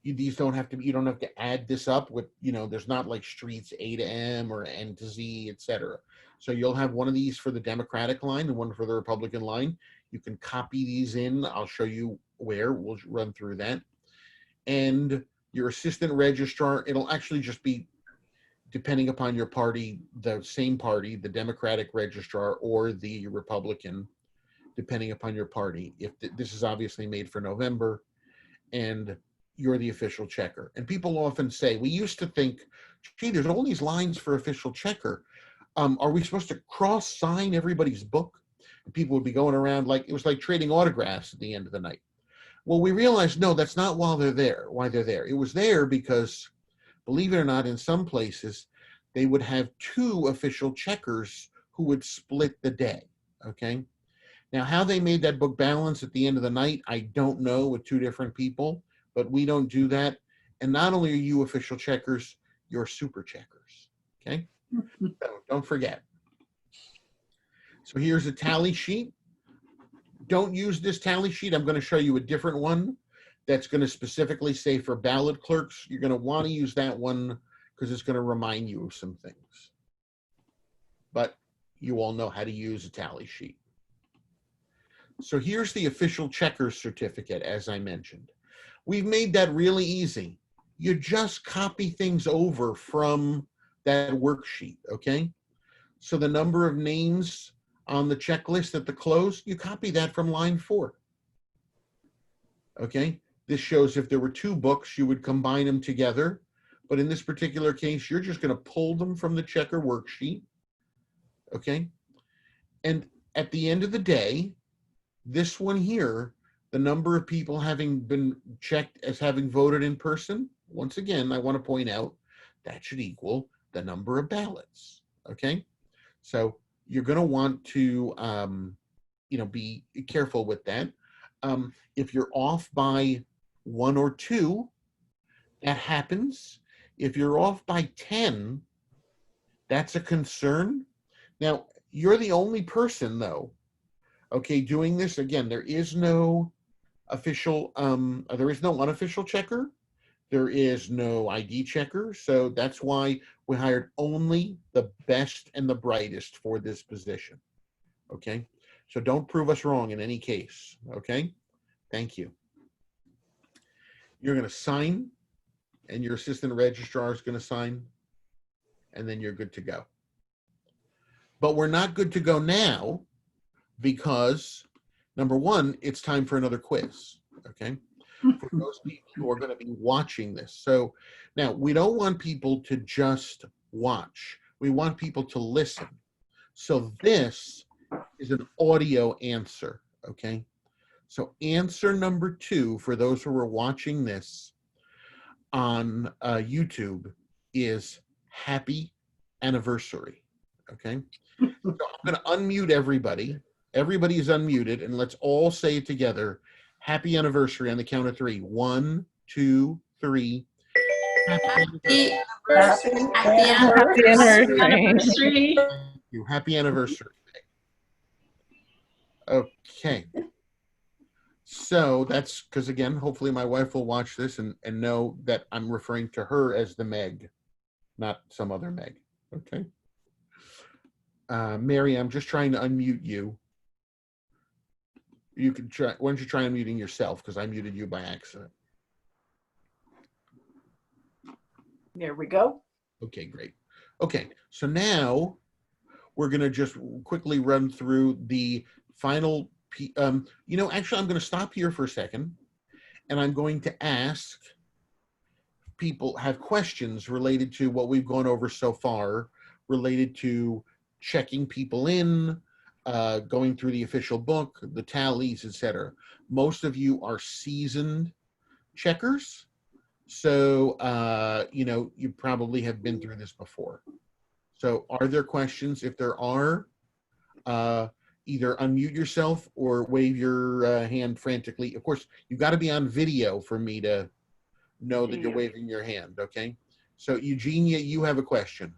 you don't have to add this up with, there's not like streets A to M or N to Z, etc. So you'll have one of these for the Democratic line and one for the Republican line. You can copy these in. I'll show you where. We'll run through that. And your assistant registrar, it'll actually just be, depending upon your party, the same party, the Democratic registrar or the Republican, depending upon your party. If this is obviously made for November, and you're the official checker. And people often say, we used to think, gee, there's all these lines for official checker. Are we supposed to cross-sign everybody's book? People would be going around like it was like trading autographs at the end of the night. Well, we realized, no, that's not why they're there. It was there because, believe it or not, in some places, they would have two official checkers who would split the day, okay? Now, how they made that book balance at the end of the night, I don't know with two different people, but we don't do that. And not only are you official checkers, you're super checkers, okay? So don't forget. So here's a tally sheet. Don't use this tally sheet. I'm going to show you a different one that's going to specifically say for ballot clerks. You're going to want to use that one because it's going to remind you of some things. But you all know how to use a tally sheet. So here's the official checkers certificate, as I mentioned. We've made that really easy. You just copy things over from that worksheet, okay? So the number of names on the checklist at the close, you copy that from line 4. Okay, this shows if there were 2 books, you would combine them together. But in this particular case, you're just going to pull them from the checker worksheet. Okay, and at the end of the day, this one here, the number of people having been checked as having voted in person, once again, I want to point out that should equal the number of ballots. Okay, so you're going to want to, be careful with that. If you're off by 1 or 2, that happens. If you're off by 10, that's a concern. Now, you're the only person, though, okay, doing this. Again, there is no official, there is no unofficial checker. There is no ID checker. So that's why we hired only the best and the brightest for this position. Okay, so don't prove us wrong in any case. Okay, thank you. You're going to sign, and your assistant registrar is going to sign, and then you're good to go. But we're not good to go now because, number one, it's time for another quiz. Okay, for those people who are going to be watching this. So now we don't want people to just watch. We want people to listen. So this is an audio answer, okay? So answer number 2 for those who are watching this on YouTube is happy anniversary, okay? So I'm going to unmute everybody. Everybody is unmuted, and let's all say it together. Happy anniversary on the count of 3. 1, 2, 3. Happy anniversary. Happy anniversary. Thank you. Happy anniversary. Okay. So that's because, again, hopefully my wife will watch this and know that I'm referring to her as the Meg, not some other Meg. Okay. Mary, I'm just trying to unmute you. You can try. Why don't you try unmuting yourself? Because I muted you by accident. There we go. Okay, great. Okay, so now we're going to just quickly run through the final. Actually, I'm going to stop here for a second, and I'm going to ask people have questions related to what we've gone over so far, related to checking people in, going through the official book, the tallies, etc. Most of you are seasoned checkers, so you probably have been through this before. So are there questions? If there are, either unmute yourself or wave your hand frantically. Of course, you've got to be on video for me to know that you're waving your hand, okay? So Eugenia, you have a question.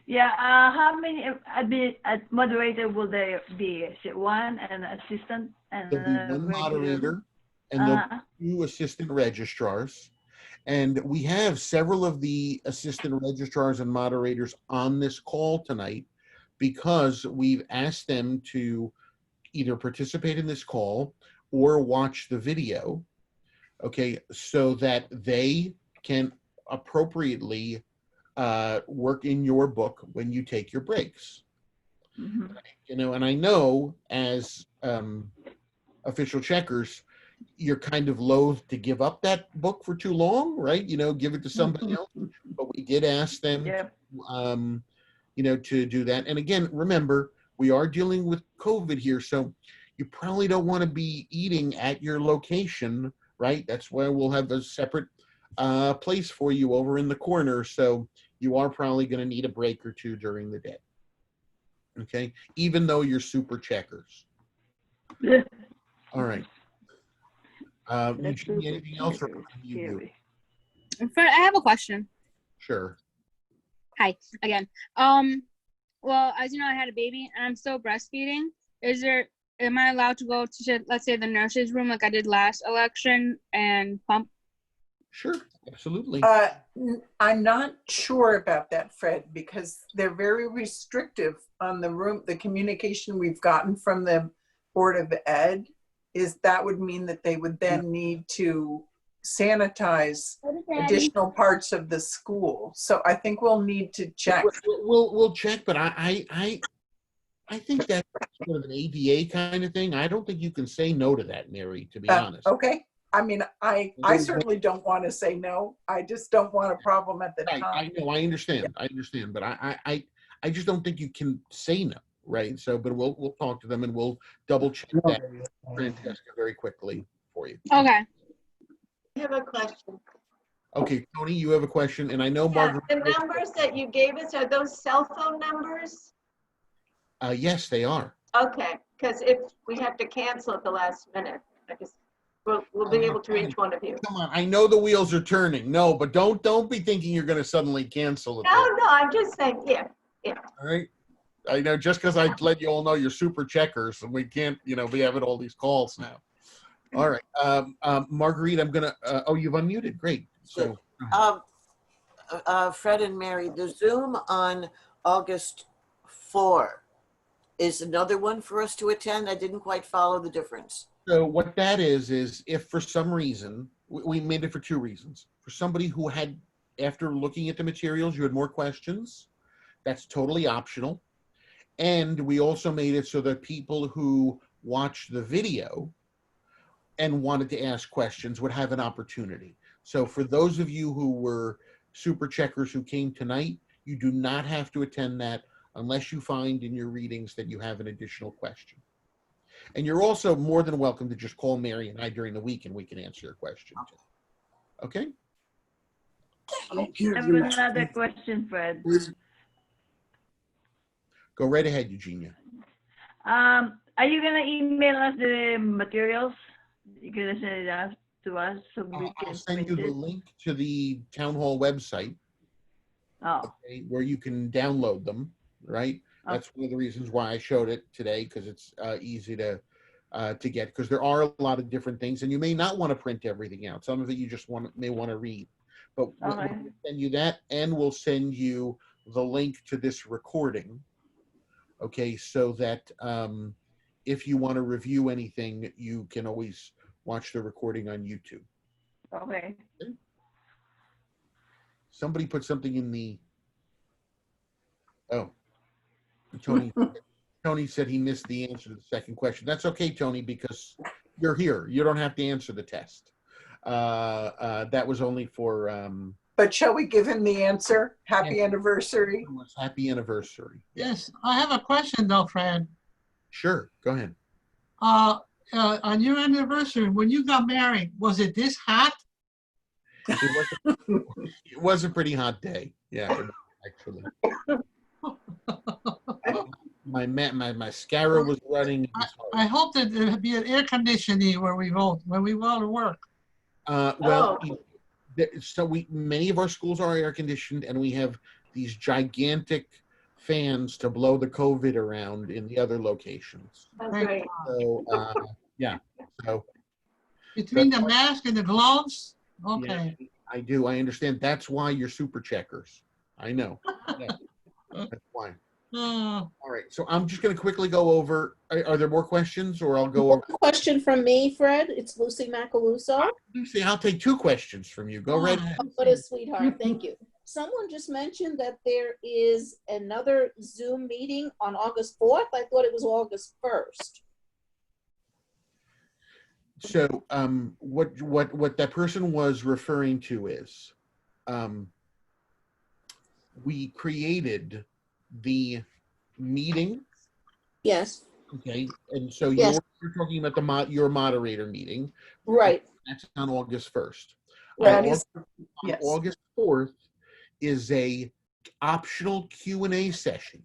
Yeah, how many moderator will there be? Is it one and assistant? And There'll be one moderator and there'll be 2 assistant registrars. And we have several of the assistant registrars and moderators on this call tonight because we've asked them to either participate in this call or watch the video, okay, so that they can appropriately work in your book when you take your breaks. Mm-hmm. And I know as official checkers, you're kind of loath to give up that book for too long, right? Give it to somebody else. But we did ask them, Yep. to do that. And again, remember, we are dealing with COVID here, so you probably don't want to be eating at your location, right? That's why we'll have a separate place for you over in the corner. So you are probably going to need a break or two during the day. Okay, even though you're super checkers. All right. Eugene, anything else? Or you do? Fred, I have a question. Sure. Hi again. Well, as you know, I had a baby and I'm still breastfeeding. Am I allowed to go to, let's say, the nurse's room like I did last election and pump? Sure, absolutely. I'm not sure about that, Fred, because they're very restrictive on the communication we've gotten from the Board of Ed is that would mean that they would then need to sanitize additional parts of the school. So I think we'll need to check. We'll check, but I think that's sort of an ADA kind of thing. I don't think you can say no to that, Mary, to be honest. Okay. I mean, I certainly don't want to say no. I just don't want a problem at the time. I know, I understand. I understand, but I just don't think you can say no, right? So, but we'll talk to them and we'll double check that, Francesca, very quickly for you. Okay. I have a question. Okay, Tony, you have a question, and I know Yeah, Margaret. the numbers that you gave us, are those cell phone numbers? Yes, they are. Okay, because if we have to cancel at the last minute, I guess we'll be able to reach one of you. Come on, I know the wheels are turning. No, but don't be thinking you're going to suddenly cancel it. No, I'm just saying, yeah. All right. I know just because I let you all know you're super checkers and we can't, be having all these calls now. All right. Marguerite, I'm going to, oh, you've unmuted. Great. So, Fred and Mary, the Zoom on August 4 is another one for us to attend. I didn't quite follow the difference. So what that is if for some reason, we made it for two reasons. For somebody who had, after looking at the materials, you had more questions, that's totally optional. And we also made it so that people who watched the video and wanted to ask questions would have an opportunity. So for those of you who were super checkers who came tonight, you do not have to attend that unless you find in your readings that you have an additional question. And you're also more than welcome to just call Mary and I during the week and we can answer your question. Okay? I have another question, Fred. Go right ahead, Eugenia. Are you gonna email us the materials? You're gonna send it out to us so we I'll can send you print the it? link to the town hall website, Oh, okay, where you can download them, right? That's one of the reasons why I showed it today, because it's easy to get, because there are a lot of different things, and you may not want to print everything out. Some of it you just may want to read. But we'll send you that, and we'll send you the link to this recording, okay, so that if you want to review anything, you can always watch the recording on YouTube. okay. Somebody put something in the, oh, Tony said he missed the answer to the second question. That's okay, Tony, because you're here. You don't have to answer the test. That was only for... But shall we give him the answer? Happy anniversary. Happy anniversary. Yes, I have a question though, Fran. Sure, go ahead. On your anniversary, when you got married, was it this hot? It was a pretty hot day. Yeah, actually. My mascara was running. I hope that there would be an air conditioning where we vote, when we go to work. Well, so many of our schools are air conditioned, and we have these gigantic fans to blow the COVID around in the other locations. Okay. So yeah. So between the mask and the gloves. Okay. Yeah, I do. I understand. That's why you're super checkers. I know. Yeah. That's why. All right. So I'm just going to quickly go over. Are there more questions, or I'll go over? Question from me, Fred. It's Lucy Macaluso. Lucy, I'll take two questions from you. Go right ahead. Oh, what a sweetheart. Thank you. Someone just mentioned that there is another Zoom meeting on August 4th. I thought it was August 1st. So what that person was referring to is we created the meeting Yes, Okay, and so Yes. you're talking about your moderator meeting. right, That's on August 1st. Right. On August, on yes. August 4th is a optional Q&A session.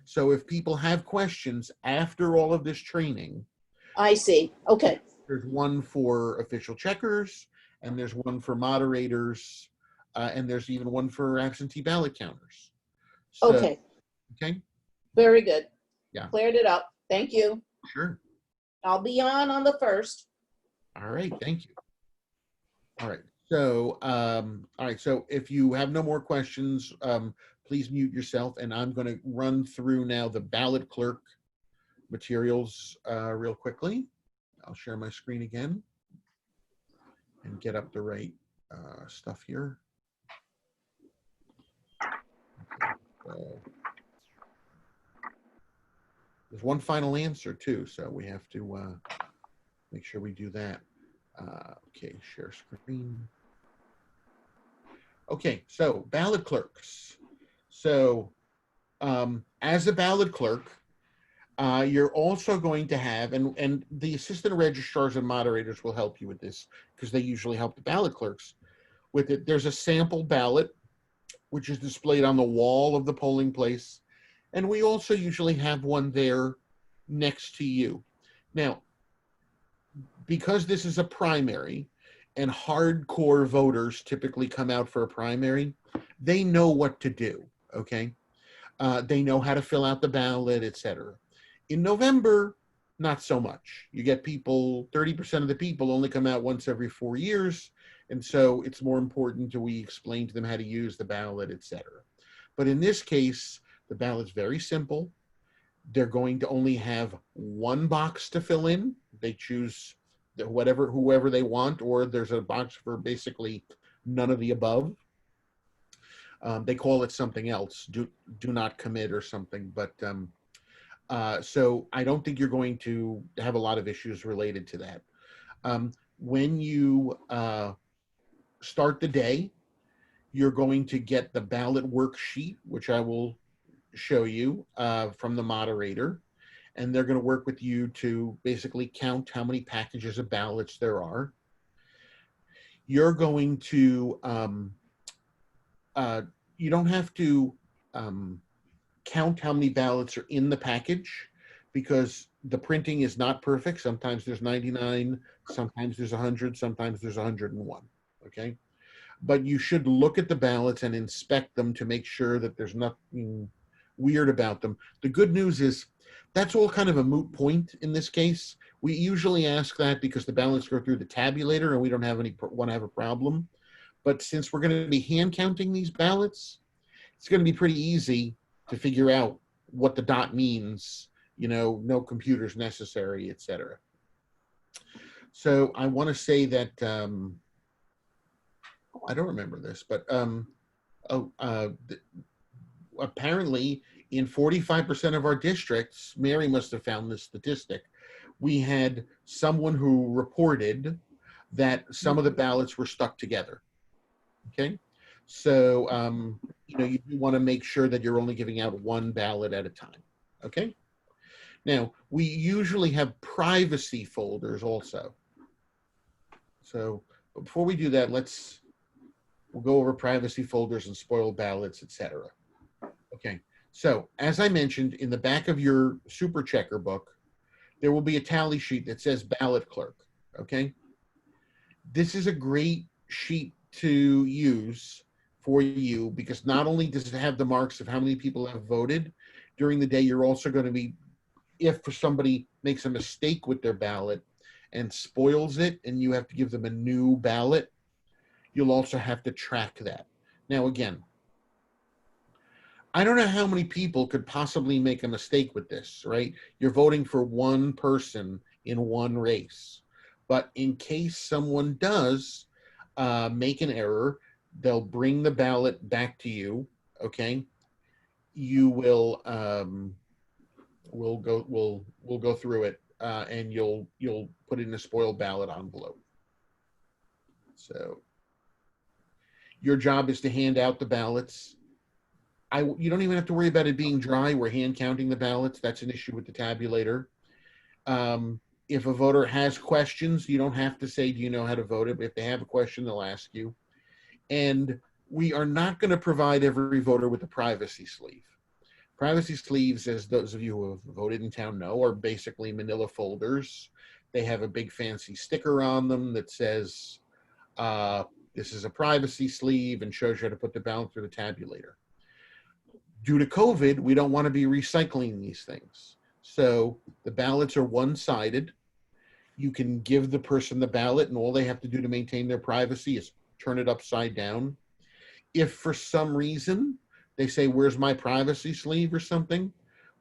So if people have questions after all of this training, I see. Okay, there's one for official checkers, and there's one for moderators, and there's even one for absentee ballot counters. So, okay, okay, very good. Yeah. Cleared it up. Thank you. sure. I'll be on the 1st. All right, thank you. All right, so so if you have no more questions, please mute yourself, and I'm going to run through now the ballot clerk materials real quickly. I'll share my screen again and get up the right stuff here. Okay, so there's one final answer too, so we have to make sure we do that. Okay, share screen. Okay, so ballot clerks. So as a ballot clerk, you're also going to have, and the assistant registrars and moderators will help you with this because they usually help the ballot clerks with it. There's a sample ballot, which is displayed on the wall of the polling place. And we also usually have one there next to you. Now, because this is a primary and hardcore voters typically come out for a primary, they know what to do, okay? They know how to fill out the ballot, etc. In November, not so much. You get people, 30% of the people only come out once every 4 years, and so it's more important that we explain to them how to use the ballot, etc. But in this case, the ballot's very simple. They're going to only have one box to fill in. They choose whoever they want, or there's a box for basically none of the above. They call it something else, do not commit or something. But so I don't think you're going to have a lot of issues related to that. When you start the day, you're going to get the ballot worksheet, which I will show you from the moderator. And they're going to work with you to basically count how many packages of ballots there are. You're going to, you don't have to count how many ballots are in the package because the printing is not perfect. Sometimes there's 99, sometimes there's 100, sometimes there's 101, okay? But you should look at the ballots and inspect them to make sure that there's nothing weird about them. The good news is that's all kind of a moot point in this case. We usually ask that because the ballots go through the tabulator and we don't have want to have a problem. But since we're going to be hand counting these ballots, it's going to be pretty easy to figure out what the dot means, you know, no computers necessary, etc. So I want to say that, I don't remember this, but apparently in 45% of our districts, Mary must have found this statistic, we had someone who reported that some of the ballots were stuck together. Okay, so you know, you do want to make sure that you're only giving out one ballot at a time. Okay, now we usually have privacy folders also. So before we do that, we'll go over privacy folders and spoiled ballots, etc. Okay, so as I mentioned, in the back of your super checker book, there will be a tally sheet that says Ballot Clerk. Okay, this is a great sheet to use for you because not only does it have the marks of how many people have voted during the day, you're also going to be, if somebody makes a mistake with their ballot and spoils it and you have to give them a new ballot, you'll also have to track that. Now, again, I don't know how many people could possibly make a mistake with this, right? You're voting for one person in one race. But in case someone does make an error, they'll bring the ballot back to you, okay? You will we'll go through it and you'll put it in a spoiled ballot envelope. So your job is to hand out the ballots You don't even have to worry about it being dry. We're hand counting the ballots. That's an issue with the tabulator. If a voter has questions, you don't have to say, do you know how to vote? If they have a question, they'll ask you. And we are not going to provide every voter with a privacy sleeve. Privacy sleeves, as those of you who have voted in town know, are basically manila folders. They have a big fancy sticker on them that says, this is a privacy sleeve, and shows you how to put the ballot through the tabulator. Due to COVID, we don't want to be recycling these things. So the ballots are one-sided. You can give the person the ballot, and all they have to do to maintain their privacy is turn it upside down. If for some reason they say, where's my privacy sleeve or something,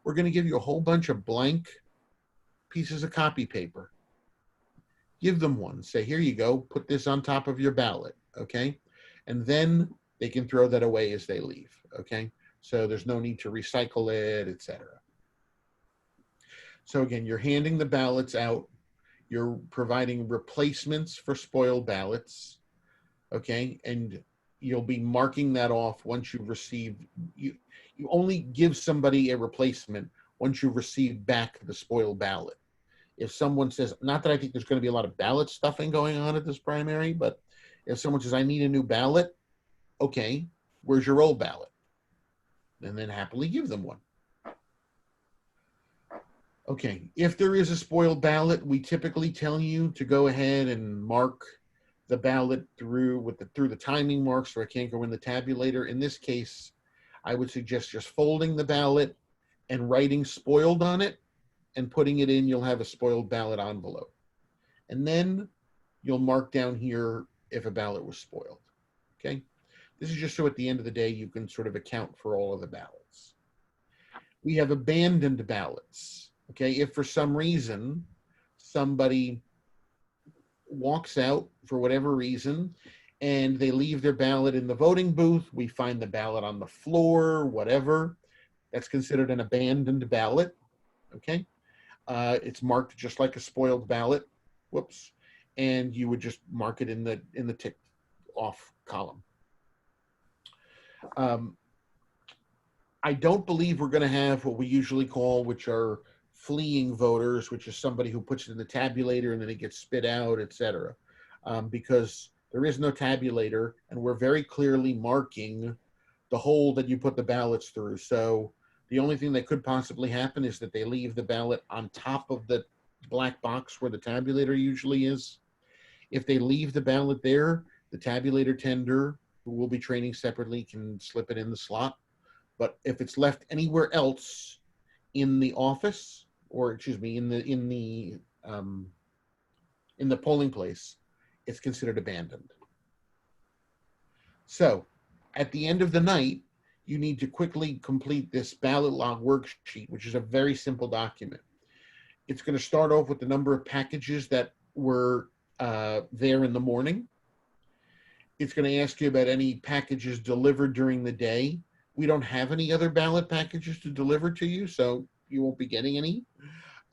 we're going to give you a whole bunch of blank pieces of copy paper. Give them one. Say, here you go. Put this on top of your ballot, okay? And then they can throw that away as they leave, okay? So there's no need to recycle it, etc. So again, you're handing the ballots out. You're providing replacements for spoiled ballots, okay? And you'll be marking that off once you've received, you only give somebody a replacement once you've received back the spoiled ballot. If someone says, not that I think there's going to be a lot of ballot stuffing going on at this primary, but if someone says, I need a new ballot, okay, where's your old ballot? And then happily give them one. Okay, if there is a spoiled ballot, we typically tell you to go ahead and mark the ballot through the timing mark so it can't go in the tabulator. In this case, I would suggest just folding the ballot and writing spoiled on it and putting it in. You'll have a spoiled ballot envelope. And then you'll mark down here if a ballot was spoiled, okay? This is just so at the end of the day, you can sort of account for all of the ballots. We have abandoned ballots, okay? If for some reason somebody walks out for whatever reason and they leave their ballot in the voting booth, we find the ballot on the floor, whatever, that's considered an abandoned ballot, okay? It's marked just like a spoiled ballot, whoops, and you would just mark it in the tick off column. I don't believe we're going to have what we usually call, which are fleeing voters, which is somebody who puts it in the tabulator and then it gets spit out, etc. Because there is no tabulator, and we're very clearly marking the hole that you put the ballots through. So the only thing that could possibly happen is that they leave the ballot on top of the black box where the tabulator usually is. If they leave the ballot there, the tabulator tender, who will be training separately, can slip it in the slot. But if it's left anywhere else in the office, or excuse me, in the polling place, it's considered abandoned. So at the end of the night, you need to quickly complete this ballot log worksheet, which is a very simple document. It's going to start off with the number of packages that were there in the morning. It's going to ask you about any packages delivered during the day. We don't have any other ballot packages to deliver to you, so you won't be getting any.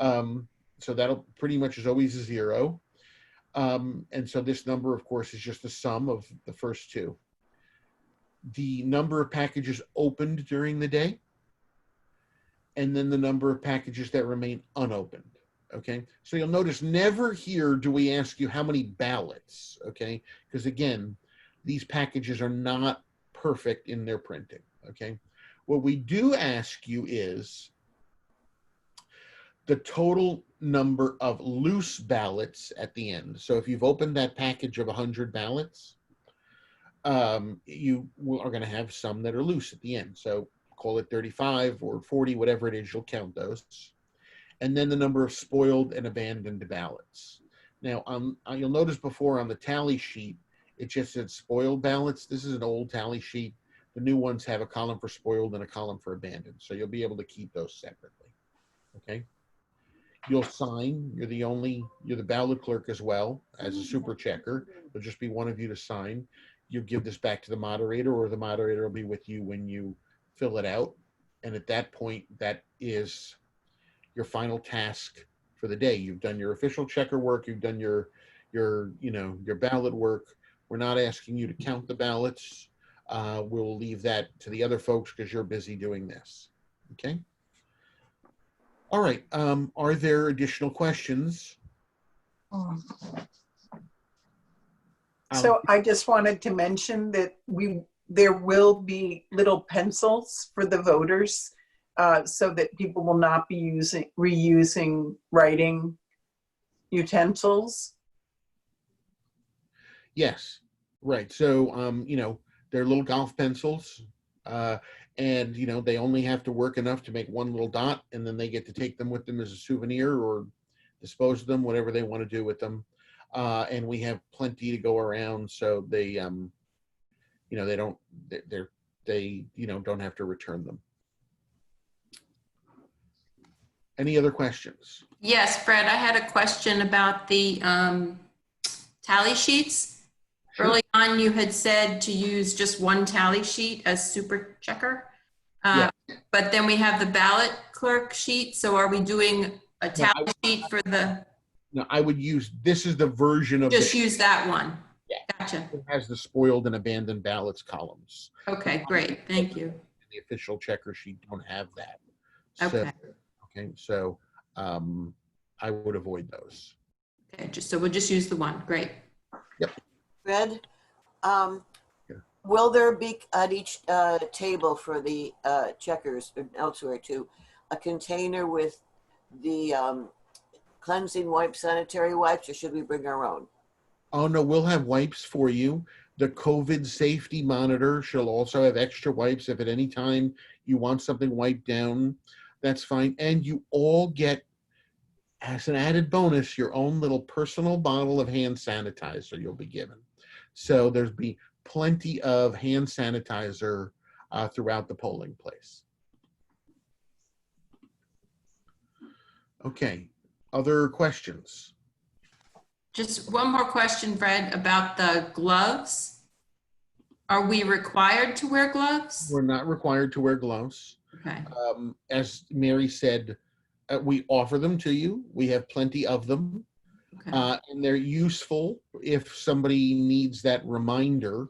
So that'll pretty much is always a 0. And so this number, of course, is just the sum of the first two. The number of packages opened during the day, and then the number of packages that remain unopened, okay? So you'll notice never here do we ask you how many ballots, okay? Because again, these packages are not perfect in their printing, okay? What we do ask you is the total number of loose ballots at the end. So if you've opened that package of 100 ballots, you are going to have some that are loose at the end. So call it 35 or 40, whatever it is, you'll count those. And then the number of spoiled and abandoned ballots. Now, you'll notice before on the tally sheet, it just said spoiled ballots. This is an old tally sheet. The new ones have a column for spoiled and a column for abandoned. So you'll be able to keep those separately, okay? You'll sign. You're the ballot clerk as well as a super checker. There'll just be one of you to sign. You give this back to the moderator, or the moderator will be with you when you fill it out. And at that point, that is your final task for the day. You've done your official checker work. You've done your ballot work. We're not asking you to count the ballots. we'll leave that to the other folks because you're busy doing this. Okay. All right. Are there additional questions? So I just wanted to mention that there will be little pencils for the voters so that people will not be reusing writing utensils. Yes, right. So, they're little golf pencils, and, they only have to work enough to make one little dot, and then they get to take them with them as a souvenir or dispose of them, whatever they want to do with them. And we have plenty to go around, so they, they don't have to return them. Any other questions? Yes, Fred, I had a question about the tally sheets. Sure. Early on, you had said to use just one tally sheet as super checker. Yeah. But then we have the ballot clerk sheet. So are we doing a tally sheet for the? No, I would use, this is the version of. Just use that one. Yeah. Gotcha. It has the spoiled and abandoned ballots columns. Okay, great. Thank you. The official checker sheet don't have that. Okay. So I would avoid those. Okay, so we'll just use the one. Great. Yep. Fred, will there be at each table for the checkers and elsewhere too, a container with the cleansing wipes, sanitary wipes, or should we bring our own? Oh, no, we'll have wipes for you. The COVID safety monitor shall also have extra wipes. If at any time you want something wiped down, that's fine. And you all get, as an added bonus, your own little personal bottle of hand sanitizer you'll be given. So there's be plenty of hand sanitizer throughout the polling place. Okay, other questions? Just one more question, Fred, about the gloves. Are we required to wear gloves? We're not required to wear gloves. Okay. As Mary said, we offer them to you. We have plenty of them. Okay. And they're useful if somebody needs that reminder,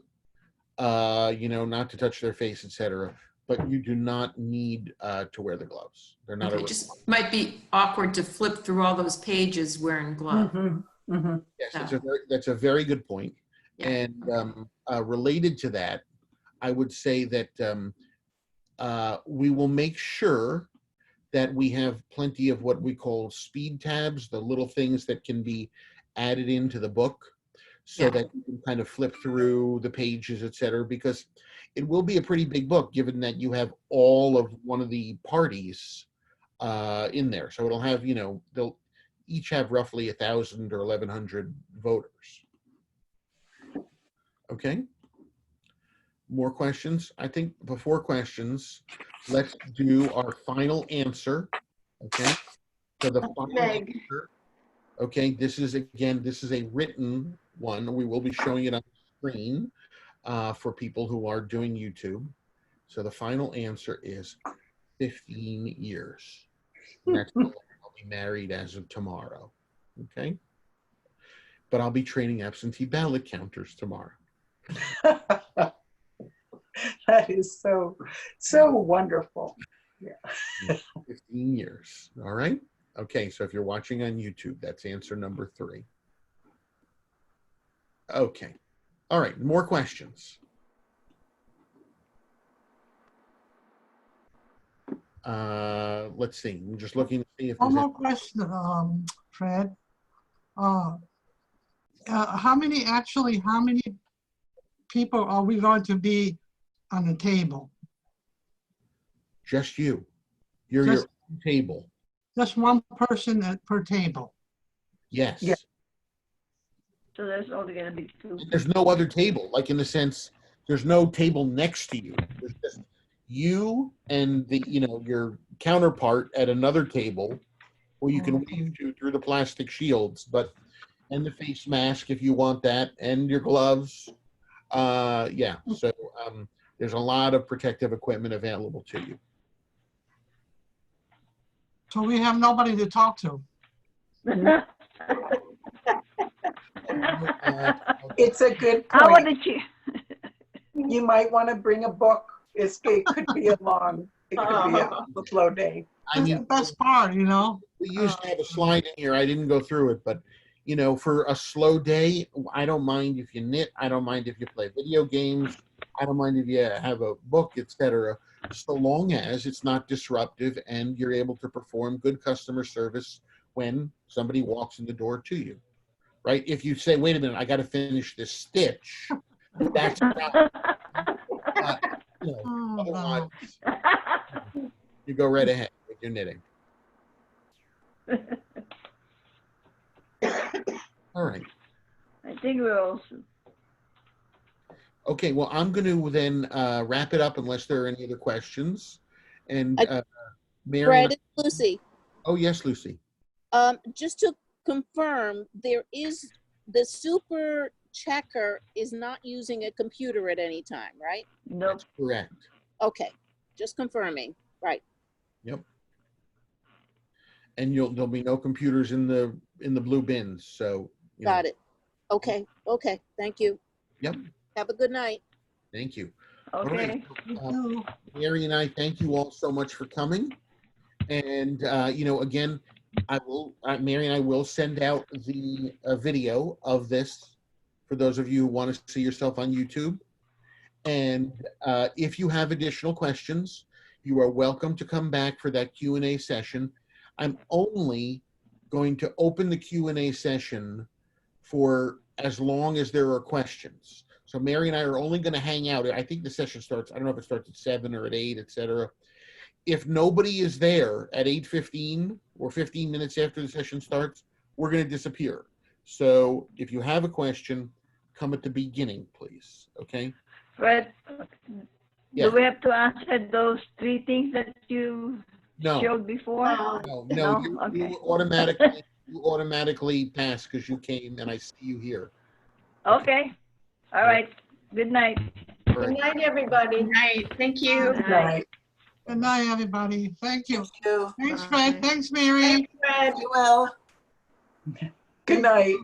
not to touch their face, etc. But you do not need to wear the gloves. They're not. Okay, just might be awkward to flip through all those pages wearing gloves. Mm-hmm. Mm-hmm. Yes, that's a very good point. Yeah. And related to that, I would say that we will make sure that we have plenty of what we call speed tabs, the little things that can be added into the book so that you can kind of flip through the pages, et cetera, because it will be a pretty big book given that you have all of one of the parties in there. So it'll have, they'll each have roughly 1,000 or 1,100 voters. Okay. More questions? I think before questions, let's do our final answer. Okay. So the final answer. Okay. This is a written one. We will be showing it on the screen for people who are doing YouTube. So the final answer is 15 years. And that's how long I'll be married as of tomorrow. Okay. But I'll be training absentee ballot counters tomorrow. That is so wonderful. Yeah. 15 years. All right. Okay. So if you're watching on YouTube, that's answer number 3. Okay. All right. More questions. Let's see. I'm just looking to see if One there's more question, Fred. How many people are we going to be on the table? just you. You're Just- your own table. Just one person per table. Yes. Yeah. So there's only gonna be 2. There's no other table, like in the sense, there's no table next to you. There's just you and the, your counterpart at another table, or you can wave to through the plastic shields, and the face mask if you want that, and your gloves. Yeah. So there's a lot of protective equipment available to you. So we have nobody to talk to. It's a good How are point. the You might want to bring a book. It could be a slow day. I That's the mean, best part, you know? we used to have a slide in here. I didn't go through it, but you know, for a slow day, I don't mind if you knit. I don't mind if you play video games. I don't mind if you have a book, etc. So long as it's not disruptive and you're able to perform good customer service when somebody walks in the door to you, right? If you say, "Wait a minute, I got to finish this stitch," that's not. You know, Oh, otherwise, no. you go right ahead with your knitting. All right. I think we're all. Okay, well, I'm going to then wrap it up unless there are any other questions. And Mary, Fred, it's Lucy. oh yes, Lucy. Just to confirm, there is the super checker is not using a computer at any time, right? Nope. That's correct. Okay, just confirming, right? Yep. And there'll be no computers in the blue bins. So you know. Got it. Okay, okay, thank you. Yep. Have a good night. Thank you. Okay. All right. Mary and I thank you all so much for coming. And you know, again, I will Mary and I will send out the video of this for those of you who want to see yourself on YouTube. And if you have additional questions, you are welcome to come back for that Q&A session. I'm only going to open the Q&A session for as long as there are questions. So Mary and I are only going to hang out. I think the session starts, I don't know if it starts at 7 or at 8, etc. If nobody is there at 8:15 or 15 minutes after the session starts, we're going to disappear. So if you have a question, come at the beginning, please. Okay? Fred, Yeah. do we have to answer those 3 things that you No. showed before? No, Okay. you automatically pass because you came and I see you here. Okay. All right. Good night. All Good right. night, everybody. Night, thank you. Good night. Good night, everybody. Thank you. Thank you. Thanks, Fred. Thanks, Mary. Thanks, Fred. Be well. Good night.